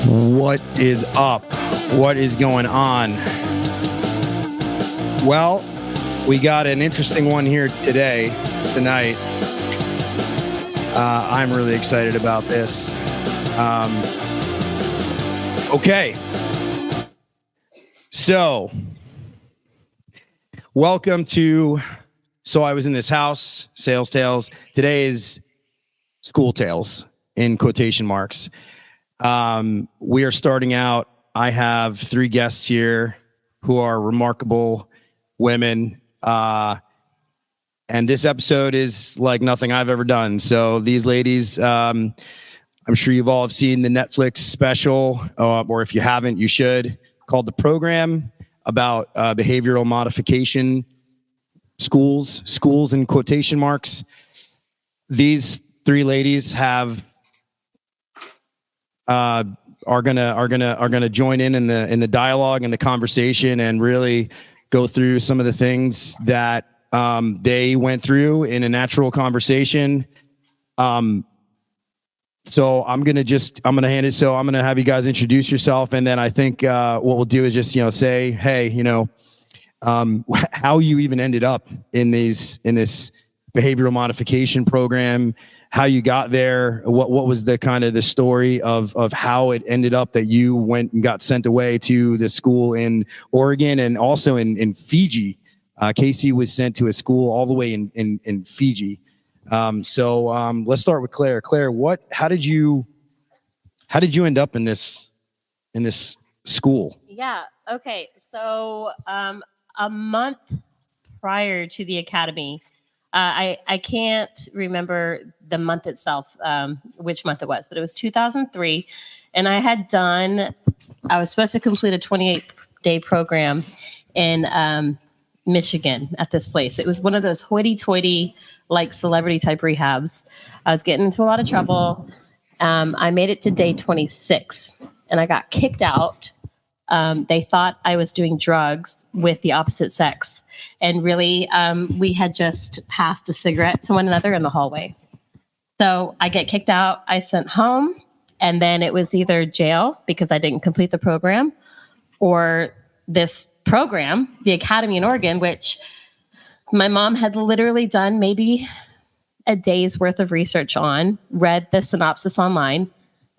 What is up? What is going on? Well, we got an interesting one here tonight. I'm really excited about this. Okay. So, welcome to So I Was in This House, Sales Tales. Today is School Tales, in quotation marks. We are starting out. I have 3 guests here who are remarkable women. And this episode is like nothing I've ever done. So these ladies, I'm sure you've all have seen the Netflix special, or if you haven't, you should, called The Program, about behavioral modification schools in quotation marks. These 3 ladies have are gonna join in the dialogue and the conversation and really go through some of the things that they went through in a natural conversation. So I'm gonna hand it. So I'm gonna have you guys introduce yourself, and then I think what we'll do is just say, hey, how you even ended up in this behavioral modification program, how you got there, what was the kind of the story of how it ended up that you went and got sent away to the school in Oregon and also in Fiji. Casey was sent to a school all the way in Fiji. So let's start with Claire. Claire, how did you end up in this school? Yeah. Okay. So a month prior to the academy, I can't remember the month itself, which month it was, but it was 2003. And I was supposed to complete a 28-day program in Michigan at this place. It was one of those hoity-toity, like celebrity type rehabs. I was getting into a lot of trouble. I made it to day 26 and I got kicked out. They thought I was doing drugs with the opposite sex. And really, we had just passed a cigarette to one another in the hallway. So I get kicked out. I sent home. And then it was either jail because I didn't complete the program, or this program, the academy in Oregon, which my mom had literally done maybe a day's worth of research on, read the synopsis online.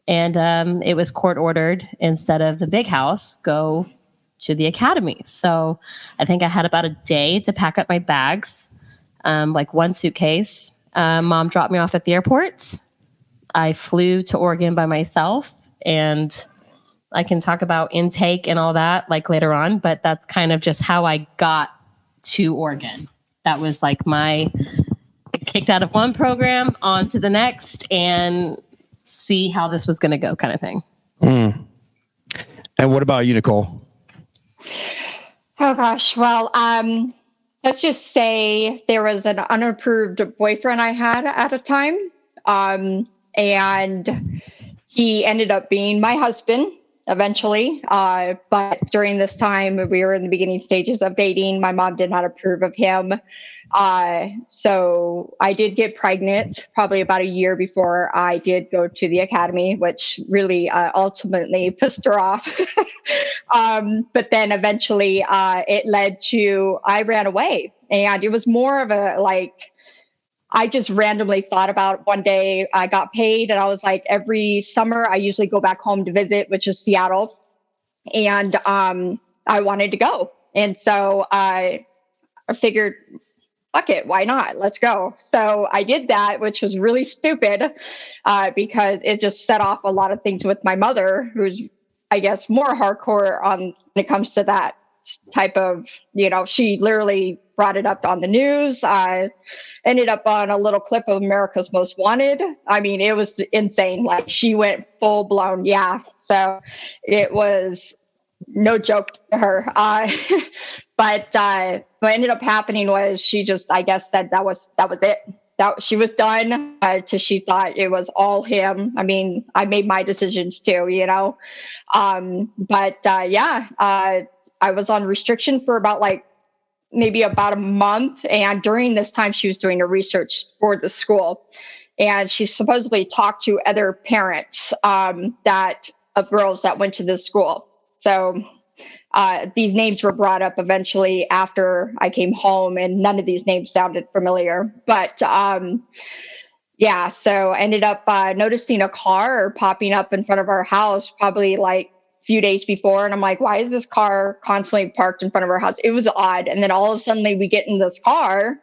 And it was court ordered, instead of the big house, go to the academy. So I think I had about a day to pack up my bags, like 1 suitcase. Mom dropped me off at the airport. I flew to Oregon by myself, and I can talk about intake and all that like later on, but that's kind of just how I got to Oregon. That was like kicked out of one program onto the next and see how this was going to go kind of thing. And what about you, Nicole? Oh gosh. Well, let's just say there was an unapproved boyfriend I had at a time. And he ended up being my husband eventually. But during this time, we were in the beginning stages of dating. My mom did not approve of him. So I did get pregnant probably about a year before I did go to the academy, which really ultimately pissed her off. But then eventually it led to, I ran away, and it was more of I just randomly thought about one day I got paid, and I was like, every summer I usually go back home to visit, which is Seattle. And I wanted to go. And so I figured, fuck it, why not? Let's go. So I did that, which was really stupid because it just set off a lot of things with my mother, who's, I guess, more hardcore when it comes to that type of, she literally brought it up on the news. I ended up on a little clip of America's Most Wanted. I mean, it was insane. Like, she went full blown. Yeah. So it was no joke to her. But what ended up happening was she just, I guess, said that was it. That she was done till she thought it was all him. I mean, I made my decisions too, I was on restriction for maybe about a month. And during this time, she was doing a research for the school. And she supposedly talked to other parents that of girls that went to this school. So these names were brought up eventually after I came home, and none of these names sounded familiar. But yeah, so ended up noticing a car popping up in front of our house probably like a few days before. And I'm like, why is this car constantly parked in front of our house? It was odd. And then all of a sudden we get in this car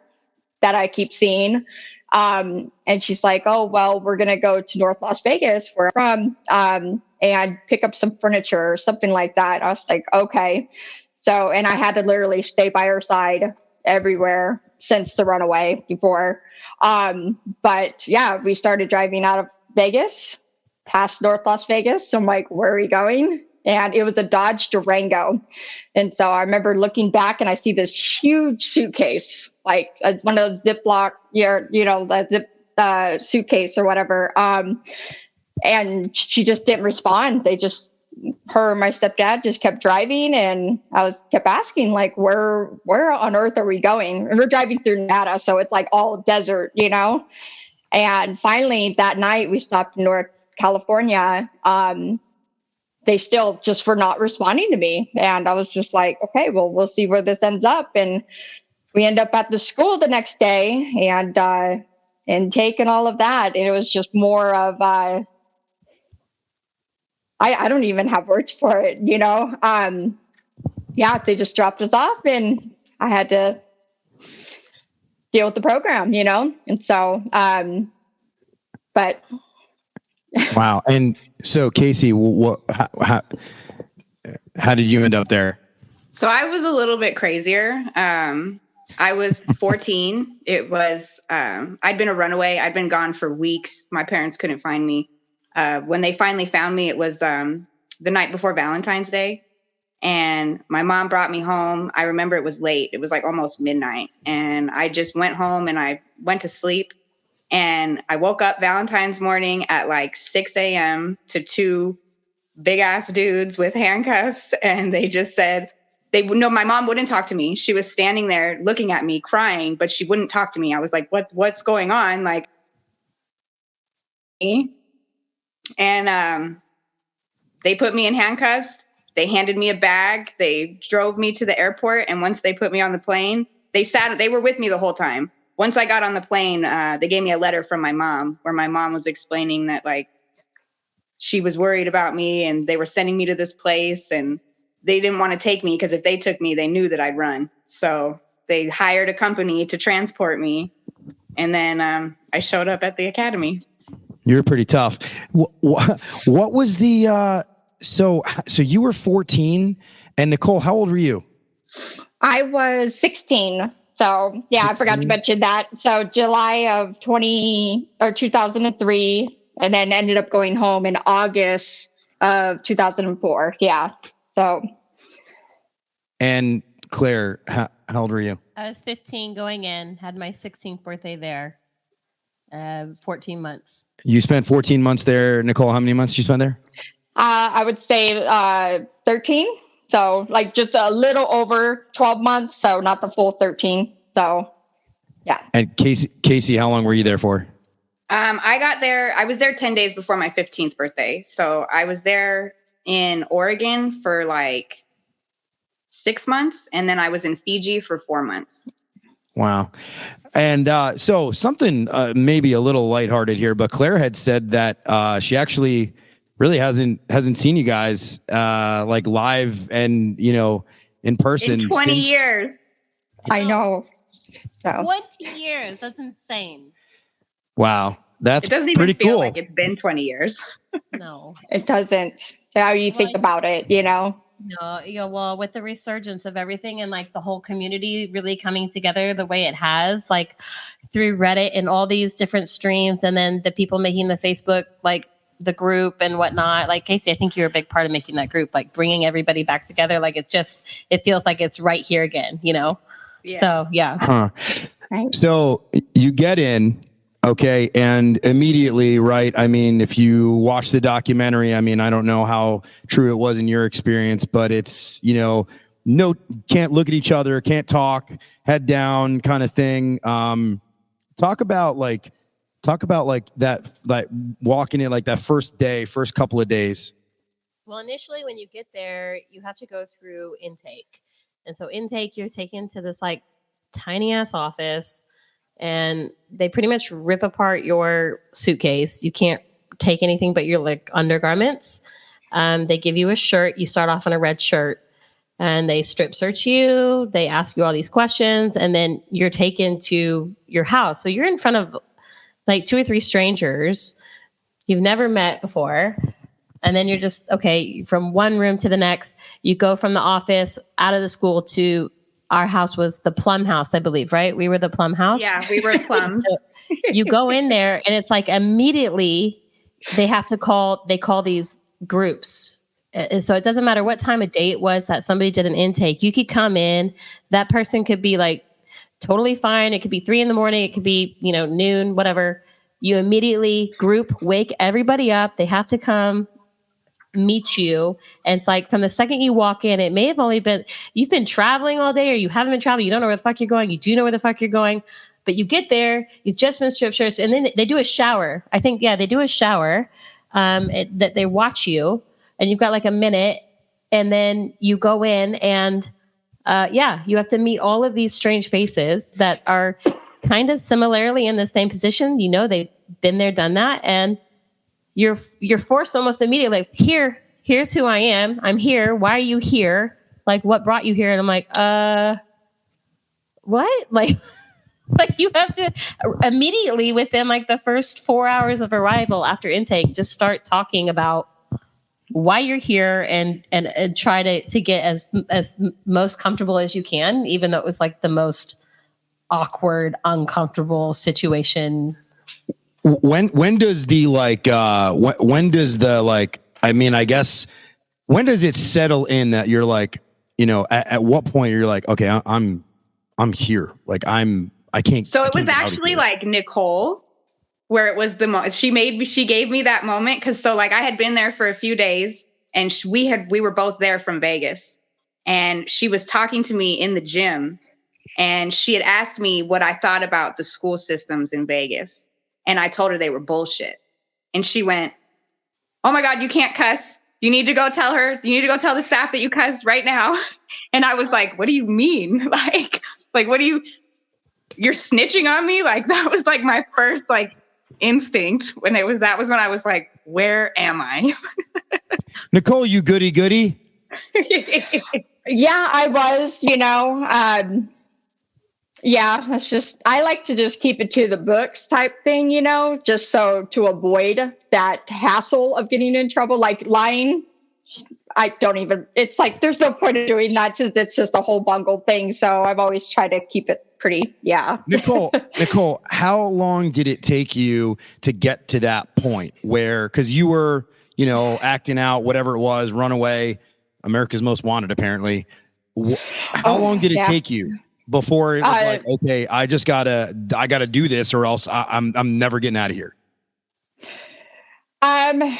that I keep seeing. And she's like, oh, well, we're going to go to North Las Vegas, where I'm from, and pick up some furniture or something like that. I was like, okay. So, and I had to literally stay by her side everywhere since the runaway before. But yeah, we started driving out of Vegas, past North Las Vegas. So I'm like, where are we going? And it was a Dodge Durango. And so I remember looking back and I see this huge suitcase, like one of those Ziploc, the zip suitcase or whatever. And she just didn't respond. Her and my stepdad just kept driving, and I kept asking, like, where on earth are we going? And we're driving through Nevada, so it's like all desert, And finally that night we stopped in North California. They still just were not responding to me. And I was just like, okay, well, we'll see where this ends up. And we end up at the school the next day and taking all of that. And it was just more of, I don't even have words for it, Yeah, they just dropped us off and I had to deal with the program, And so, but. Wow. And so Casey, how did you end up there? So I was a little bit crazier. I was 14. It was, I'd been a runaway. I'd been gone for weeks. My parents couldn't find me. When they finally found me, it was the night before Valentine's Day. And my mom brought me home. I remember it was late. It was like almost midnight. And I just went home and I went to sleep. And I woke up Valentine's morning at like 6 a.m. to two big ass dudes with handcuffs. And they just said, my mom wouldn't talk to me. She was standing there looking at me crying, but she wouldn't talk to me. I was like, what's going on? Like, and they put me in handcuffs. They handed me a bag. They drove me to the airport. And once they put me on the plane, they were with me the whole time. Once I got on the plane, they gave me a letter from my mom where my mom was explaining that like she was worried about me and they were sending me to this place and they didn't want to take me because if they took me, they knew that I'd run. So they hired a company to transport me. And then I showed up at the academy. You're pretty tough. What was the, so you were 14 and Nicole, how old were you? I was 16. So yeah, 16? I forgot to mention that. So July of 2003, and then ended up going home in August of 2004. Yeah. So. And Claire, how old were you? I was 15 going in, had my 16th birthday there, 14 months. You spent 14 months there. Nicole, how many months did you spend there? I would say 13. So like just a little over 12 months. So not the full 13. So yeah. And Casey, how long were you there for? I was there 10 days before my 15th birthday. So I was there in Oregon for like 6 months. And then I was in Fiji for 4 months. Wow. And so something maybe a little lighthearted here, but Claire had said that she actually really hasn't seen you guys like live and in person in 20 years. I know. So. 20 years. That's insane. Wow. That's it doesn't even pretty feel cool. like it's been 20 years. No, it doesn't. How you think about it, No, well, with the resurgence of everything and like the whole community really coming together the way it has, like through Reddit and all these different streams, and then the people making the Facebook, like the group and whatnot. Like Casey, I think you're a big part of making that group, like bringing everybody back together. Like it feels like it's right here again, Yeah. So yeah. Huh. Right. So you get in. Okay. And immediately, right. I mean, if you watch the documentary, I mean, I don't know how true it was in your experience, but it's, no, can't look at each other, can't talk, head down kind of thing. Talk about that, like walking in like that first couple of days. Well, initially when you get there, you have to go through intake. And so intake, you're taken to this like tiny ass office and they pretty much rip apart your suitcase. You can't take anything but your like undergarments. They give you a shirt. You start off in a red shirt and they strip search you. They ask you all these questions and then you're taken to your house. So you're in front of like 2 or 3 strangers you've never met before. And then you're just, okay, from one room to the next, you go from the office out of the school to our house was the Plum House, I believe, right? We were the Plum House. Yeah, we were Plums. So you go in there and it's like immediately they call these groups. And so it doesn't matter what time of day it was that somebody did an intake. You could come in, that person could be like totally fine. It could be 3 a.m. It could be, noon, whatever. You immediately wake everybody up. They have to come meet you. And it's like from the second you walk in, it may have only been, you've been traveling all day or you haven't been traveling. You don't know where the fuck you're going. You do know where the fuck you're going, but you get there, you've just been strip searched and then they do a shower. I think, they do a shower that they watch you and you've got like a minute and then you go in and you have to meet all of these strange faces that are kind of similarly in the same position. They've been there, done that. And you're forced almost immediately, like, here's who I am. I'm here. Why are you here? Like, what brought you here? And I'm like, what? Like you have to immediately within like the first 4 hours of arrival after intake, just start talking about why you're here and try to get as most comfortable as you can, even though it was like the most awkward, uncomfortable situation. When does the I guess when does it settle in that you're like, at what point you're like, okay, I'm here. Like I can't. So it was actually like Nicole, where it was the most, she gave me that moment. Cause so like I had been there for a few days and we were both there from Vegas and she was talking to me in the gym and she had asked me what I thought about the school systems in Vegas. And I told her they were bullshit. And she went, oh my God, you can't cuss. You need to go tell the staff that you cuss right now. And I was like, what do you mean? Like, what do you're snitching on me? Like, that was like my first like instinct that was when I was like, where am I? Nicole, you goody. Yeah, I was, that's just, I like to just keep it to the books type thing, just so to avoid that hassle of getting in trouble, like lying. It's like, there's no point in doing that. It's just a whole bungled thing. So I've always tried to keep it pretty. Yeah. Nicole, how long did it take you to get to that point where, cause you were, acting out, whatever it was, runaway, America's Most Wanted, apparently. How long did it take you before it was like, okay, I gotta do this or else I'm never getting out of here? I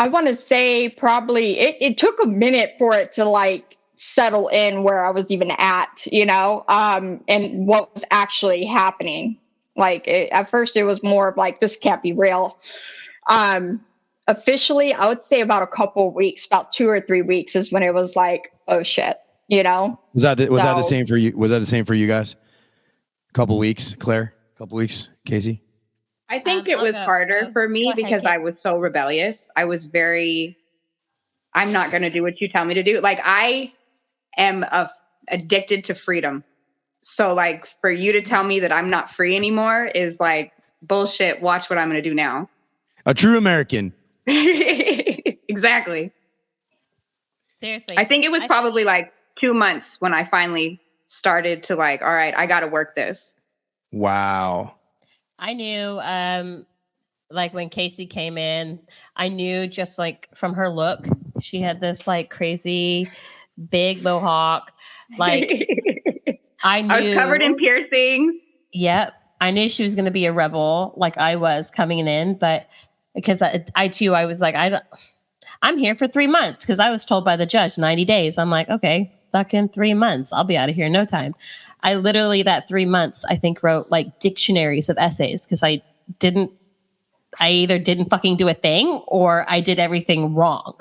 want to say probably it took a minute for it to like settle in where I was even at, and what was actually happening. Like at first it was more of like, this can't be real. Officially, I would say about a couple of weeks, about 2 or 3 weeks is when it was like, oh shit, Was that the same for you? Was that the same for you guys? A couple weeks, Claire? A couple weeks, Casey? I think it was harder for me because I was so rebellious. I was I'm not going to do what you tell me to do. Like I am addicted to freedom. So like for you to tell me that I'm not free anymore is like bullshit. Watch what I'm going to do now. A true American. Exactly. Seriously. I think it was probably like 2 months when I finally started to like, all right, I got to work this. Wow. I knew, like when Casey came in, I knew just like from her look, she had this like crazy big mohawk. Like I was covered in piercings. Yep. I knew she was going to be a rebel like I was coming in, but because I too, I was like, I'm here for 3 months because I was told by the judge 90 days. I'm like, okay, fucking 3 months. I'll be out of here in no time. I literally that 3 months, I think wrote like dictionaries of essays because I didn't I either didn't fucking do a thing or I did everything wrong.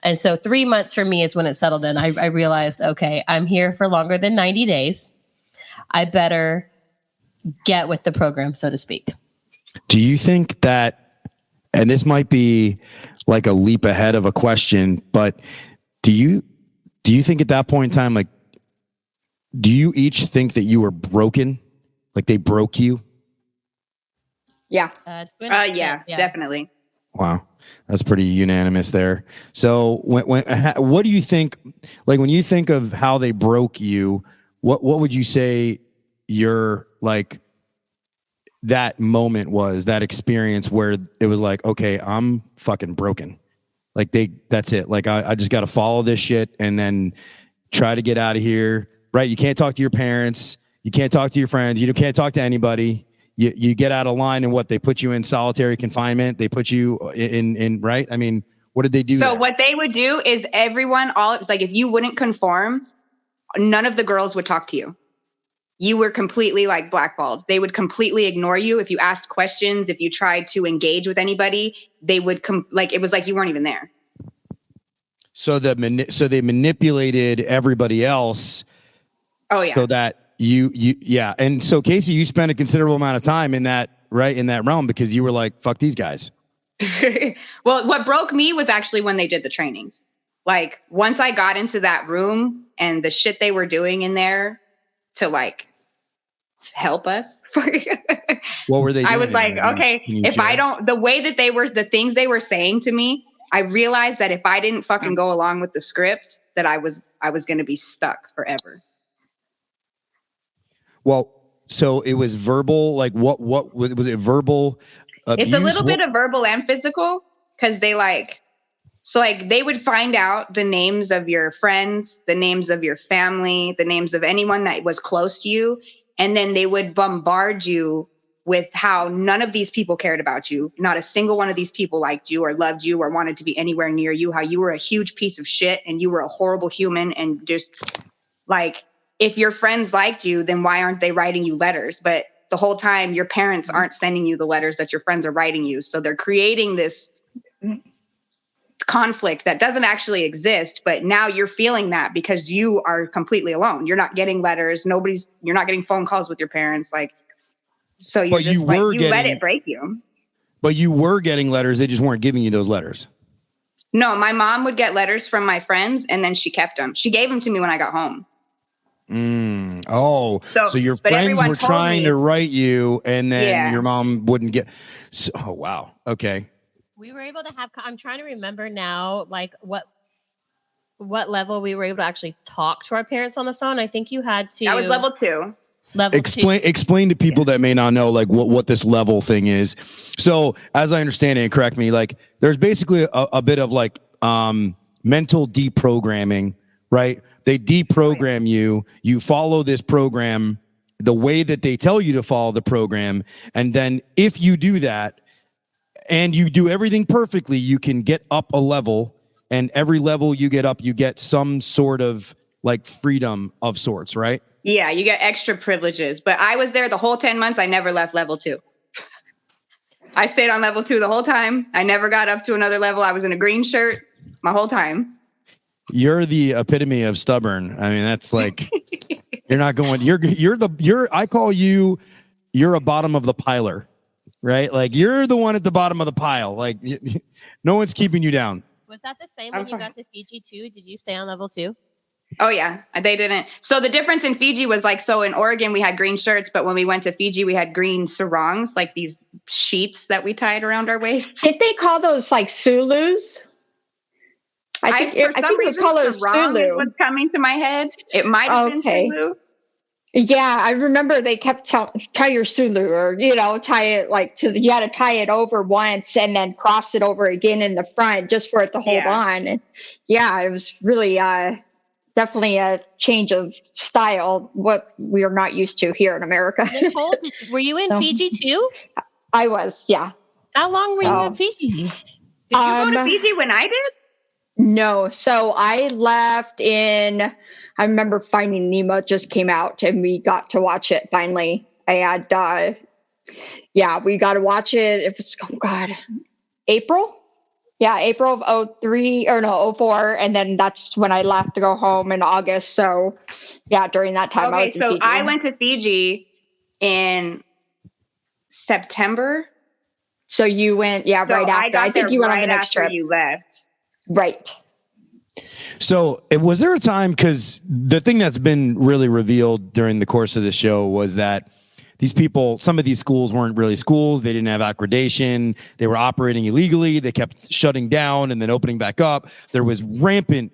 And so 3 months for me is when it settled in. I realized, okay, I'm here for longer than 90 days. I better get with the program, so to speak. Do you think that, and this might be like a leap ahead of a question, but do you think at that point in time, like, do you each think that you were broken? Like they broke you? Yeah. Yeah, definitely. Wow. That's pretty unanimous there. So what do you think, like when you think of how they broke you, what would you say your, like, that moment was, that experience where it was like, okay, I'm fucking broken. Like that's it. Like I just got to follow this shit and then try to get out of here. Right. You can't talk to your parents. You can't talk to your friends. You can't talk to anybody. You get out of line, and what, they put you in solitary confinement. They put you in right. I mean, what did they do? So there? what they would do is it's like, if you wouldn't conform, none of the girls would talk to you. You were completely like blackballed. They would completely ignore you. If you asked questions, if you tried to engage with anybody, they would it was like you weren't even there. So they manipulated everybody else. Oh yeah. So that yeah. And so Casey, you spent a considerable amount of time in that realm because you were like, fuck these guys. Well, what broke me was actually when they did the trainings. Like once I got into that room and the shit they were doing in there to like help us. What were they doing? I was like, okay, if I don't, the way that the things they were saying to me, I realized that if I didn't fucking go along with the script, that I was going to be stuck forever. Well, so it was verbal, like what was it, verbal abuse? It's a little bit of verbal and physical, because they they would find out the names of your friends, the names of your family, the names of anyone that was close to you. And then they would bombard you with how none of these people cared about you. Not a single one of these people liked you or loved you or wanted to be anywhere near you, how you were a huge piece of shit and you were a horrible human. And just like, if your friends liked you, then why aren't they writing you letters? But the whole time your parents aren't sending you the letters that your friends are writing you. So they're creating this conflict that doesn't actually exist, but now you're feeling that because you are completely alone. You're not getting letters. You're not getting phone calls with your parents. Like, so you let it break you. But you were getting letters. They just weren't giving you those letters. No, my mom would get letters from my friends and then she kept them. She gave them to me when I got home. Oh, so your friends were trying to write you and then your mom wouldn't get. So, oh, wow. Okay. We were able to have, I'm trying to remember now, like what level we were able to actually talk to our parents on the phone. I think you had to. That was level 2. Explain to people that may not know, like what this level thing is. So as I understand it, and correct me, like there's basically a bit of like mental deprogramming, right? They deprogram you. You follow this program the way that they tell you to follow the program. And then if you do that and you do everything perfectly, you can get up a level, and every level you get up, you get some sort of like freedom of sorts, right? Yeah, you get extra privileges. But I was there the whole 10 months. I never left level 2. I stayed on level 2 the whole time. I never got up to another level. I was in a green shirt my whole time. You're the epitome of stubborn. I mean, that's like, you're not going, I call you, you're a bottom of the piler, right? Like you're the one at the bottom of the pile. Like no one's keeping you down. Was that the same when you got to Fiji too? Did you stay on level 2? Oh yeah, they didn't. So the difference in Fiji was like, so in Oregon we had green shirts, but when we went to Fiji we had green sarongs, like these sheets that we tied around our waist. Did they call those like Sulus? I think it was called a Sulu. Was coming to my head. It might have been Sulu. Yeah, I remember they kept tie your Sulu, or tie it you had to tie it over once and then cross it over again in the front just for it to hold on. And it was really definitely a change of style, what we are not used to here in America. Nicole, were you in Fiji too? I was, yeah. How long were you in Fiji? Did you go to Fiji when I did? No. So I left I remember Finding Nemo just came out and we got to watch it finally. I had Yeah, we got to watch it. It was, oh God, April? Yeah, April of 03 or no, 04. And then that's when I left to go home in August. So yeah, during that time I Okay, was in so Fiji. I went to Fiji in September. So you went, So right after. I think you went on the next trip. You left. Right. So, was there a time, because the thing that's been really revealed during the course of the show was that these people, some of these schools weren't really schools. They didn't have accreditation. They were operating illegally. They kept shutting down and then opening back up. There was rampant,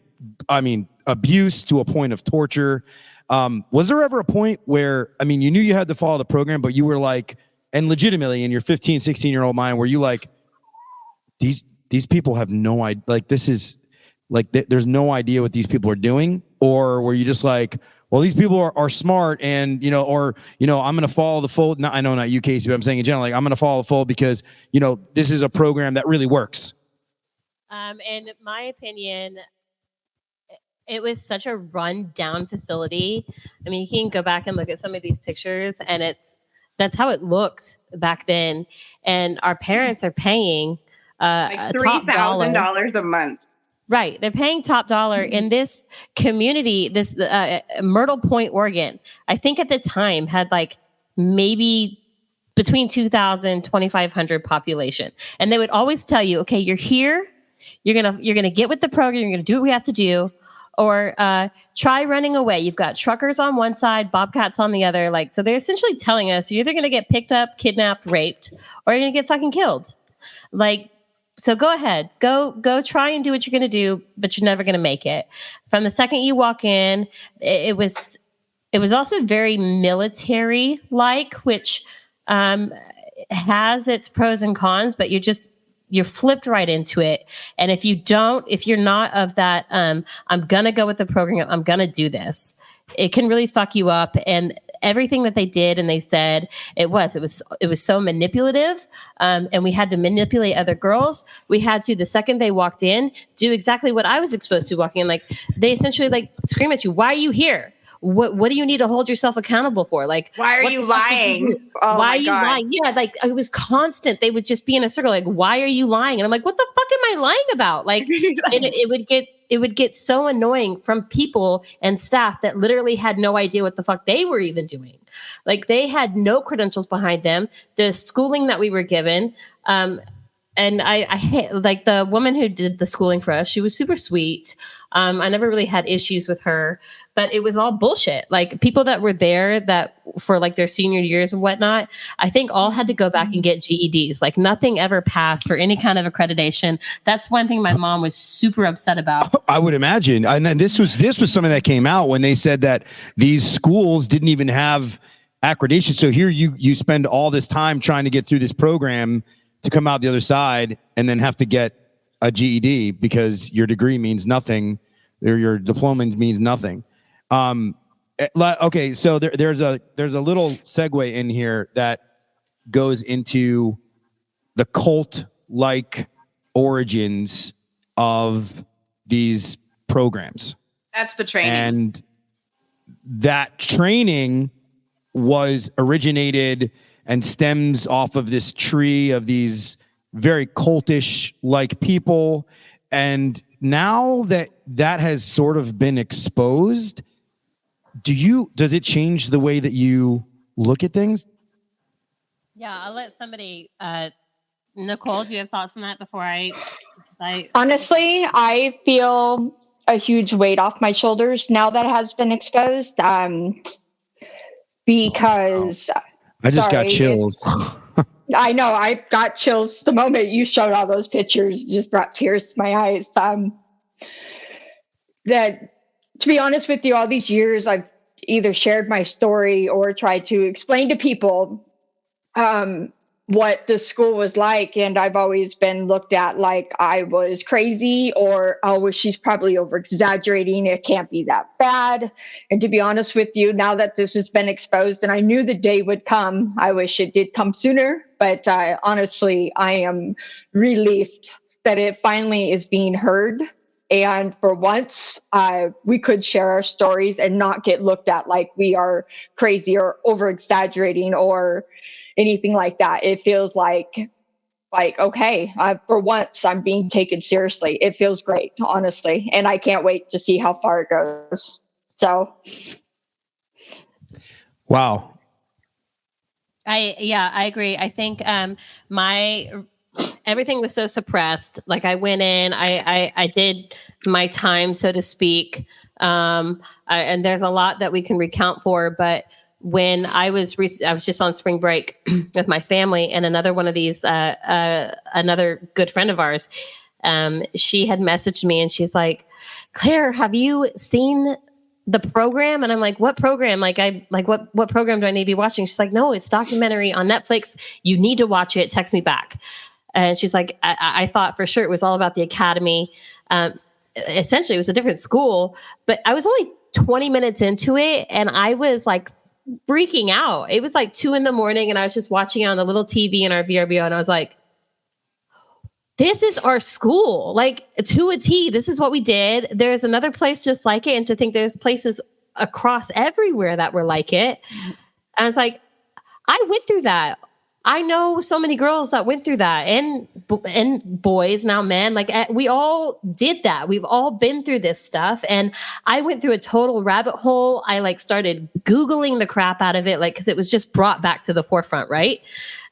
abuse to a point of torture. Was there ever a point where, you knew you had to follow the program, but you were like, and legitimately in your 15, 16-year-old mind, were you like, these people have no idea, like, this is like, there's no idea what these people are doing? Or were you just like, well, these people are smart, and, I'm going to follow the fold. No, I know not you, Casey, but I'm saying in general, like, I'm going to follow the fold because, this is a program that really works. In my opinion, it was such a run-down facility. You can go back and look at some of these pictures, and that's how it looked back then. And our parents are paying like $3,000 a month. Right. They're paying top dollar in this community, this Myrtle Point, Oregon. I think at the time had like maybe between 2,000, 2,500 population. And they would always tell you, okay, you're here. You're going to get with the program. You're going to do what we have to do, or try running away. You've got truckers on one side, bobcats on the other. Like, so they're essentially telling us you're either going to get picked up, kidnapped, raped, or you're going to get fucking killed. Like, so go ahead, go try and do what you're going to do, but you're never going to make it. From the second you walk in, it was also very military like, which has its pros and cons, but you're flipped right into it. And if you're not of that, I'm going to go with the program, I'm going to do this, it can really fuck you up. And everything that they did and they said, it was so manipulative. And we had to manipulate other girls. We had to, the second they walked in, do exactly what I was exposed to walking in. Like, they essentially like scream at you, why are you here? What do you need to hold yourself accountable for? Like, why are you lying? Oh, why are you lying? Yeah, like, it was constant. They would just be in a circle, like, why are you lying? And I'm like, what the fuck am I lying about? Like, and it would get so annoying from people and staff that literally had no idea what the fuck they were even doing. Like, they had no credentials behind them. The schooling that we were given, and I hate, like, the woman who did the schooling for us, she was super sweet. I never really had issues with her, but it was all bullshit. Like, people that were there that for like their senior years and whatnot, I think all had to go back and get GEDs. Like, nothing ever passed for any kind of accreditation. That's one thing my mom was super upset about. I would imagine. And this was something that came out when they said that these schools didn't even have accreditation. So here you spend all this time trying to get through this program to come out the other side and then have to get a GED because your degree means nothing, or your diploma means nothing. Okay, so there's a little segue in here that goes into the cult-like origins of these programs. That's the training. And that training was originated and stems off of this tree of these very cultish like people. And now that has sort of been exposed, does it change the way that you look at things? Yeah, I'll let somebody, Nicole, do you have thoughts on that before I Honestly, I feel a huge weight off my shoulders now that it has been exposed. Because I just got chills. I know, I got chills the moment you showed all those pictures. Just brought tears to my eyes. That, to be honest with you, all these years I've either shared my story or tried to explain to people what the school was like, and I've always been looked at like I was crazy, or, oh, well, she's probably over exaggerating, it can't be that bad. And to be honest with you, now that this has been exposed, and I knew the day would come, I wish it did come sooner, but honestly, I am relieved that it finally is being heard. And for once, we could share our stories and not get looked at like we are crazy or over exaggerating or anything like that. It feels like okay, for once I'm being taken seriously. It feels great, honestly, and I can't wait to see how far it goes. So, wow. I agree. I think everything was so suppressed. Like I went in, I did my time, so to speak. And there's a lot that we can recount for, but when I was just on spring break with my family, and another one of these, another good friend of ours, she had messaged me and she's like, Claire, have you seen the program? And I'm like, what program? What program do I need to be watching? She's like, no, it's documentary on Netflix. You need to watch it. Text me back. And she's like, I thought for sure it was all about the academy. Essentially it was a different school, but I was only 20 minutes into it and I was like freaking out. It was like 2 a.m. and I was just watching it on the little TV in our VRBO. And I was like, this is our school, like to a T. This is what we did. There's another place just like it. And to think there's places across everywhere that were like it. And I was like, I went through that. I know so many girls that went through that, and boys, now men, like we all did that. We've all been through this stuff. And I went through a total rabbit hole. I like started Googling the crap out of it, like, cause it was just brought back to the forefront. Right.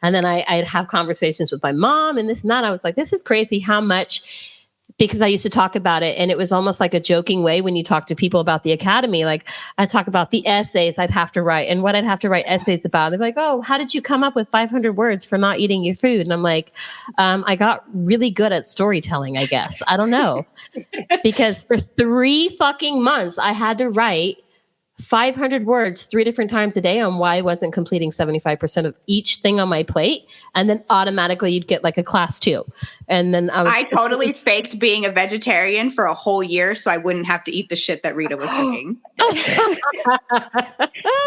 And then I'd have conversations with my mom and this and that. I was like, this is crazy how much, because I used to talk about it and it was almost like a joking way when you talk to people about the academy. Like I talk about the essays I'd have to write and what I'd have to write essays about. They're like, oh, how did you come up with 500 words for not eating your food? And I'm like, I got really good at storytelling, I guess. I don't know. Because for 3 fucking months, I had to write 500 words 3 different times a day on why I wasn't completing 75% of each thing on my plate. And then automatically you'd get like a class 2. And then I totally faked being a vegetarian for a whole year so I wouldn't have to eat the shit that Rita was cooking.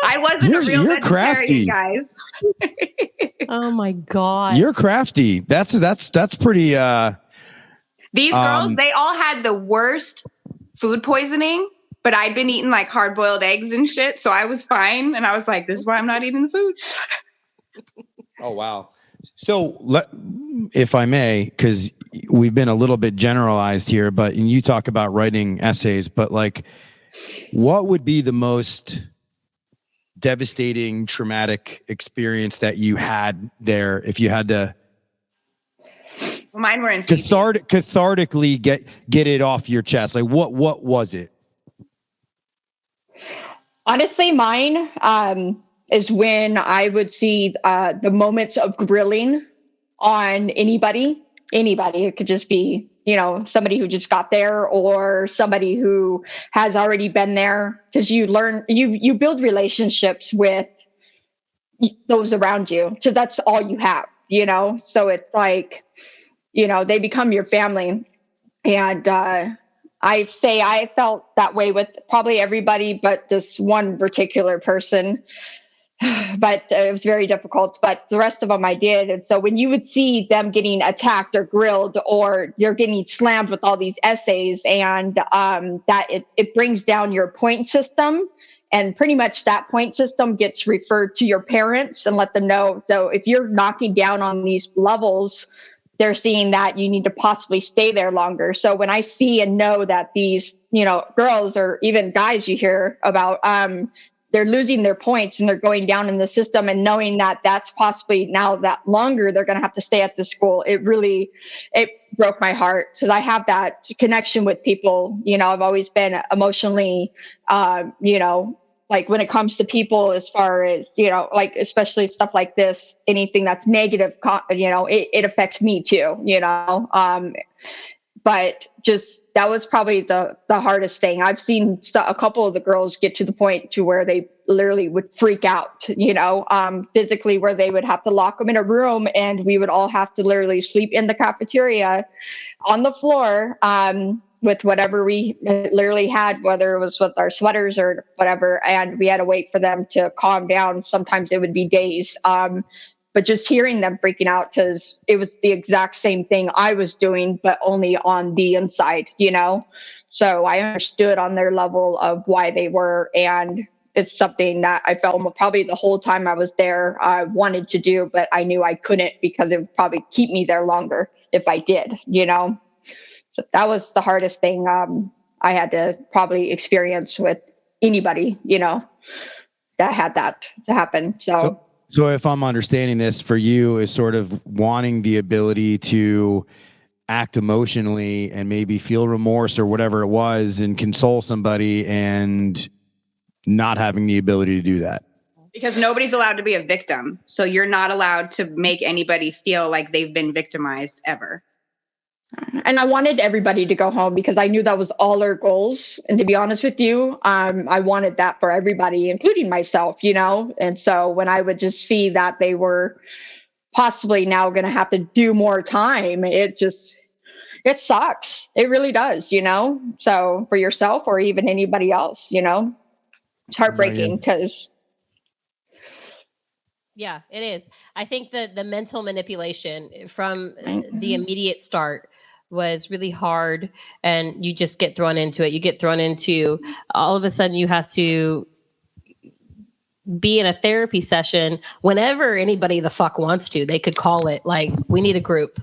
I wasn't a real vegetarian, crafty. guys. Oh my God. You're crafty. That's pretty These girls, they all had the worst food poisoning. But I'd been eating like hard-boiled eggs and shit, so I was fine. And I was like, this is why I'm not eating the food. Oh, wow. So if I may, because we've been a little bit generalized here, but and you talk about writing essays, but like what would be the most devastating, traumatic experience that you had there if you had to Mine were in cathartically get it off your chest? Like what was it? Honestly, mine is when I would see the moments of grilling on anybody. It could just be, somebody who just got there or somebody who has already been there, because you learn, you build relationships with those around you. So that's all you have, so it's like, they become your family. And I'd say I felt that way with probably everybody, but this one particular person, but it was very difficult, but the rest of them I did. And so when you would see them getting attacked or grilled, or you're getting slammed with all these essays, and that it brings down your point system, and pretty much that point system gets referred to your parents and let them know. So if you're knocking down on these levels, they're seeing that you need to possibly stay there longer. So when I see and know that these, girls or even guys you hear about, they're losing their points and they're going down in the system, and knowing that that's possibly now that longer they're going to have to stay at the school, it broke my heart, because I have that connection with people. I've always been emotionally, like when it comes to people, as far as, like, especially stuff like this, anything that's negative, it affects me too, but just, that was probably the hardest thing. I've seen a couple of the girls get to the point to where they literally would freak out, physically, where they would have to lock them in a room and we would all have to literally sleep in the cafeteria on the floor, with whatever we literally had, whether it was with our sweaters or whatever, and we had to wait for them to calm down. Sometimes it would be days. But just hearing them freaking out, because it was the exact same thing I was doing, but only on the inside, So I understood on their level of why they were, and it's something that I felt probably the whole time I was there, I wanted to do, but I knew I couldn't because it would probably keep me there longer if I did, So that was the hardest thing I had to probably experience with anybody, that had that to happen. So if I'm understanding this, for you is sort of wanting the ability to act emotionally and maybe feel remorse or whatever it was and console somebody, and not having the ability to do that. Because nobody's allowed to be a victim. So you're not allowed to make anybody feel like they've been victimized ever. And I wanted everybody to go home because I knew that was all our goals. And to be honest with you, I wanted that for everybody, including myself, And so when I would just see that they were possibly now going to have to do more time, it sucks. It really does, So for yourself or even anybody else, it's heartbreaking because. Yeah, it is. I think the mental manipulation from the immediate start was really hard, and you just get thrown into it. You get thrown into, all of a sudden you have to be in a therapy session whenever anybody the fuck wants to. They could call it like, we need a group.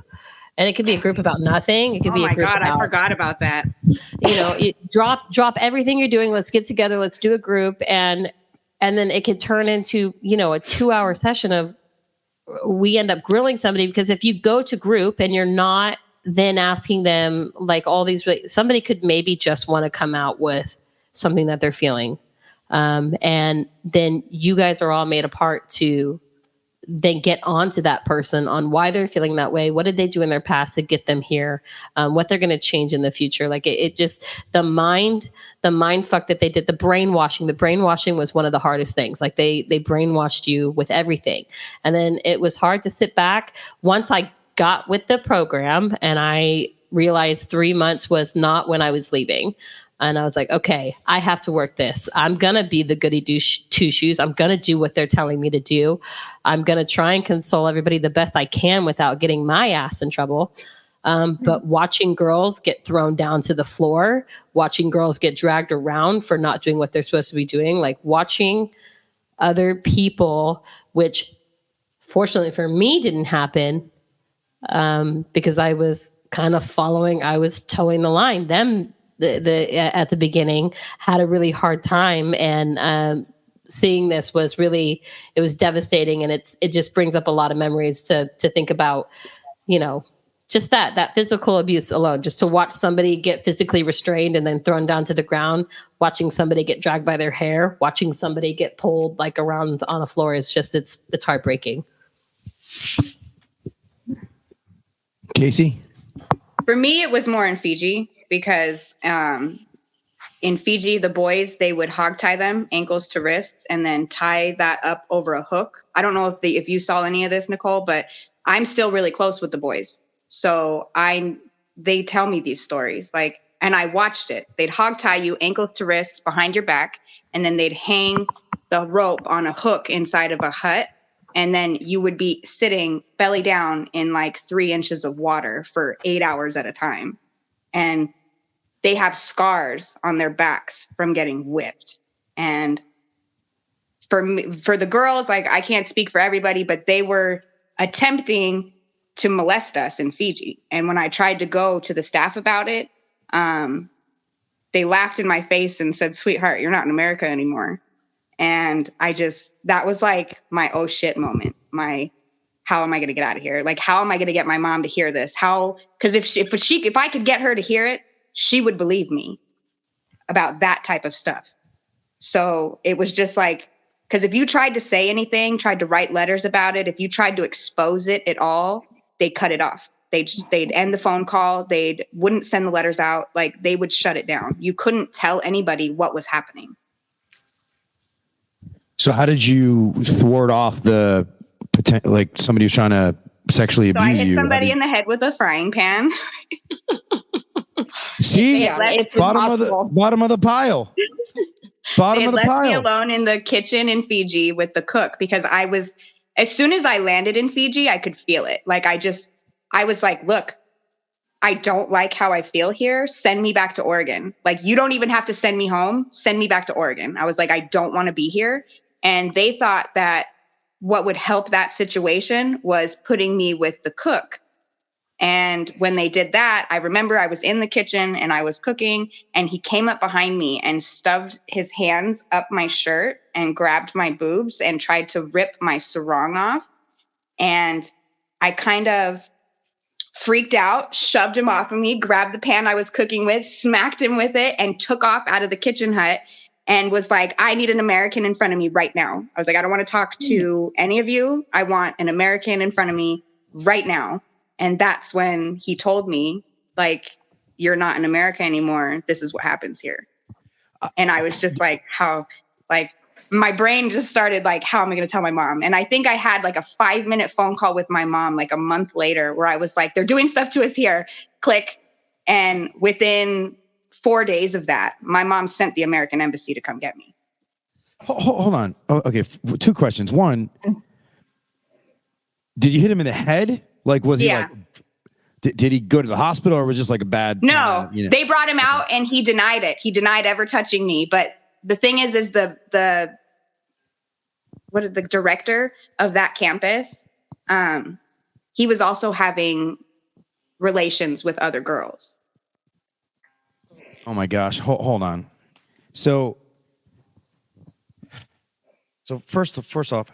And it could be a group about nothing. It could be a group about, I forgot about that. You drop everything you're doing. Let's get together. Let's do a group. And then it could turn into, a 2-hour session of, we end up grilling somebody, because if you go to group and you're not then asking them like all these, somebody could maybe just want to come out with something that they're feeling. And then you guys are all made apart to then get onto that person on why they're feeling that way. What did they do in their past to get them here? What they're going to change in the future. Like it just, the mind fuck that they did, the brainwashing was one of the hardest things. Like they brainwashed you with everything. And then it was hard to sit back. Once I got with the program and I realized 3 months was not when I was leaving. And I was like, okay, I have to work this. I'm going to be the goody two shoes. I'm going to do what they're telling me to do. I'm going to try and console everybody the best I can without getting my ass in trouble. But watching girls get thrown down to the floor, watching girls get dragged around for not doing what they're supposed to be doing, like watching other people, which fortunately for me didn't happen because I was kind of I was towing the line. Them, at the beginning, had a really hard time, and seeing this was really, it was devastating, and it just brings up a lot of memories to think about, just that physical abuse alone, just to watch somebody get physically restrained and then thrown down to the ground, watching somebody get dragged by their hair, watching somebody get pulled like around on a floor is just, it's heartbreaking. Casey? For me, it was more in Fiji. Because in Fiji, the boys, they would hog tie them ankles to wrists and then tie that up over a hook. I don't know if you saw any of this, Nicole, but I'm still really close with the boys. So they tell me these stories, and I watched it. They'd hog tie you ankles to wrists behind your back, and then they'd hang the rope on a hook inside of a hut. And then you would be sitting belly down in 3 inches of water for 8 hours at a time. And they have scars on their backs from getting whipped. And for the girls, I can't speak for everybody, but they were attempting to molest us in Fiji. And when I tried to go to the staff about it, they laughed in my face and said, "Sweetheart, you're not in America anymore." And that was my oh shit moment. How am I going to get out of here? How am I going to get my mom to hear this? Because if I could get her to hear it, she would believe me about that type of stuff. So it was just because if you tried to say anything, tried to write letters about it, if you tried to expose it at all, they'd cut it off. They'd end the phone call. Wouldn't send the letters out. They would shut it down. You couldn't tell anybody what was happening. So how did you thwart off the somebody who's trying to sexually abuse you? So I hit somebody in the head with a frying pan. See, bottom of the pile. Bottom of the pile. Left me alone in the kitchen in Fiji with the cook because as soon as I landed in Fiji, I could feel it. I was like, look, I don't like how I feel here. Send me back to Oregon. Like, you don't even have to send me home. Send me back to Oregon. I was like, I don't want to be here. And they thought that what would help that situation was putting me with the cook. And when they did that, I remember I was in the kitchen and I was cooking, and he came up behind me and stubbed his hands up my shirt and grabbed my boobs and tried to rip my sarong off. And I kind of freaked out, shoved him off of me, grabbed the pan I was cooking with, smacked him with it, and took off out of the kitchen hut and was like, I need an American in front of me right now. I was like, I don't want to talk to any of you. I want an American in front of me right now. And that's when he told me, like, you're not in America anymore. This is what happens here. And I was just like, how, like, my brain just started like, how am I going to tell my mom? And I think I had like a 5-minute phone call with my mom, like a month later, where I was like, they're doing stuff to us here, click. And within 4 days of that, my mom sent the American embassy to come get me. Hold on. Oh, okay. 2 questions. One, did you hit him in the head? Like, was he like, did he go to the hospital, or was it just like a bad? No, they brought him out and he denied it. He denied ever touching me. But the thing is the director of that campus, he was also having relations with other girls. Oh my gosh. Hold on. So first off,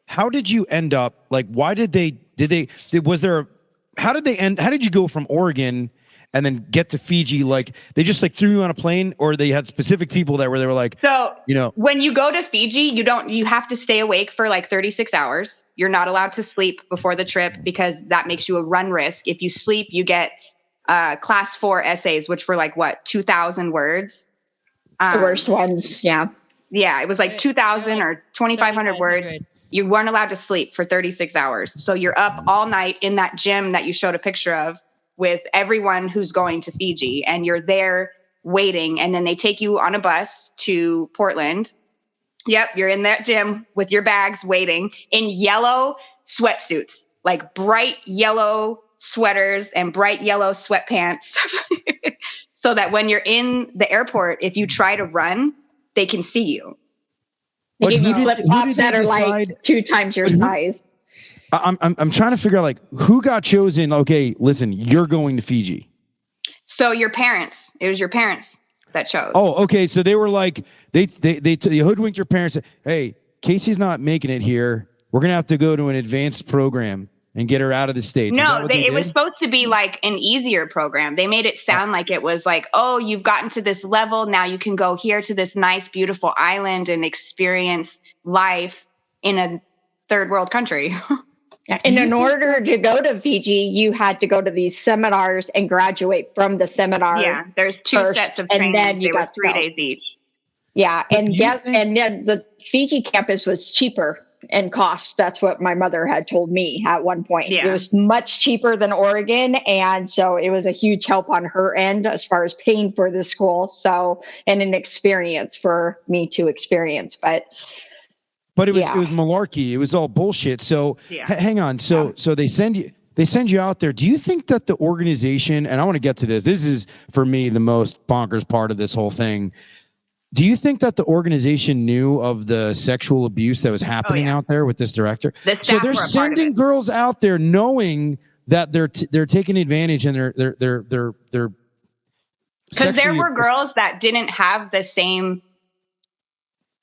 how did you end up, like, why how did you go from Oregon and then get to Fiji? Like, they just like threw you on a plane, or they had specific people where they were like, so, when you go to Fiji, you have to stay awake for like 36 hours. You're not allowed to sleep before the trip because that makes you a run risk. If you sleep, you get class 4 essays, which were like 2,000 words. The worst ones. Yeah. Yeah. It was like 2,000 or 2,500 words. You weren't allowed to sleep for 36 hours. So you're up all night in that gym that you showed a picture of with everyone who's going to Fiji, and you're there waiting. And then they take you on a bus to Portland. Yep. You're in that gym with your bags waiting in yellow sweatsuits, like bright yellow sweaters and bright yellow sweatpants. So that when you're in the airport, if you try to run, they can see you. They give you flip-flops that are like 2 times your size. I'm trying to figure out, like, who got chosen. Okay, listen, you're going to Fiji. So your parents, it was your parents that chose. Oh, okay. So they were like, they hoodwinked your parents. Hey, Casey's not making it here. We're going to have to go to an advanced program and get her out of the States. No, it was supposed to be like an easier program. They made it sound like it was like, oh, you've gotten to this level. Now you can go here to this nice, beautiful island and experience life in a third world country. And in order to go to Fiji, you had to go to these seminars and graduate from the seminar. Yeah, there's 2 sets of trainings. And then you got 3 days each. Yeah, and then the Fiji campus was cheaper in cost. That's what my mother had told me at one point. Yeah. It was much cheaper than Oregon, and so it was a huge help on her end as far as paying for the school. So, and an experience for me to experience, but it was malarkey. It was all bullshit. So hang on. So they send you out there. Do you think that the organization, and I want to get to this is for me the most bonkers part of this whole thing. Do you think that the organization knew of the sexual abuse that was happening out there with this director? So they're sending girls out there knowing that they're taking advantage, and they're because there were girls that didn't have the same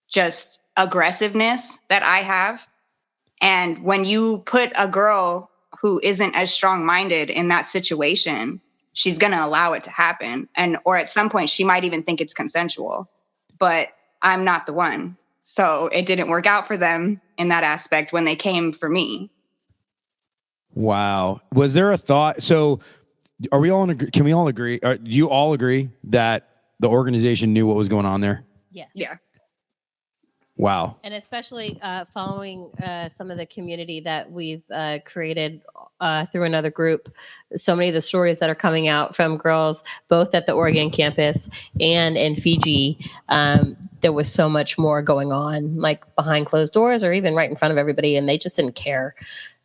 just aggressiveness that I have. And when you put a girl who isn't as strong-minded in that situation, she's going to allow it to happen. Or at some point she might even think it's consensual. But I'm not the one. So it didn't work out for them in that aspect when they came for me. Wow. Was there a thought? So are we all can we all agree? Do you all agree that the organization knew what was going on there? Yes. Yeah. Wow. And especially following some of the community that we've created through another group. So many of the stories that are coming out from girls, both at the Oregon campus and in Fiji, there was so much more going on, like behind closed doors or even right in front of everybody. And they just didn't care.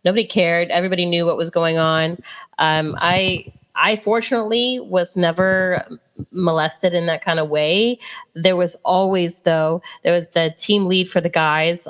Nobody cared. Everybody knew what was going on. I fortunately was never molested in that kind of way. There was always, though, there was the team lead for the guys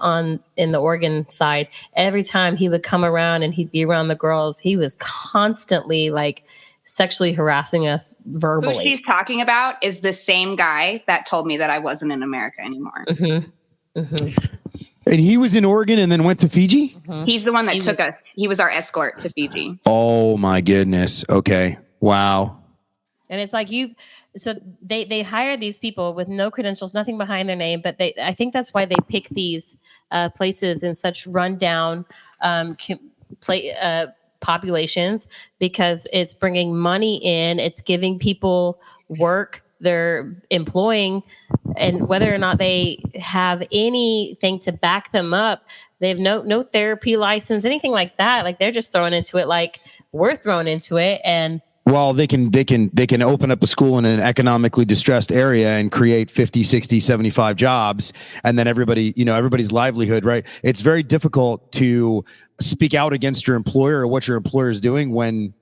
in the Oregon side. Every time he would come around and he'd be around the girls, he was constantly like sexually harassing us verbally. Who she's talking about is the same guy that told me that I wasn't in America anymore. Mm-hmm. Mm-hmm. And he was in Oregon and then went to Fiji? Mm-hmm. He's the one that took us. He was our escort to Fiji. Oh my goodness. Okay. Wow. And it's like so they hire these people with no credentials, nothing behind their name, but I think that's why they pick these places in such rundown populations, because it's bringing money in, it's giving people work, they're employing, and whether or not they have anything to back them up, they have no therapy license, anything like that. Like they're just thrown into it like we're thrown into it. And well, they can open up a school in an economically distressed area and create 50, 60, 75 jobs. And then everybody's livelihood, right? It's very difficult to speak out against your employer or what your employer is doing when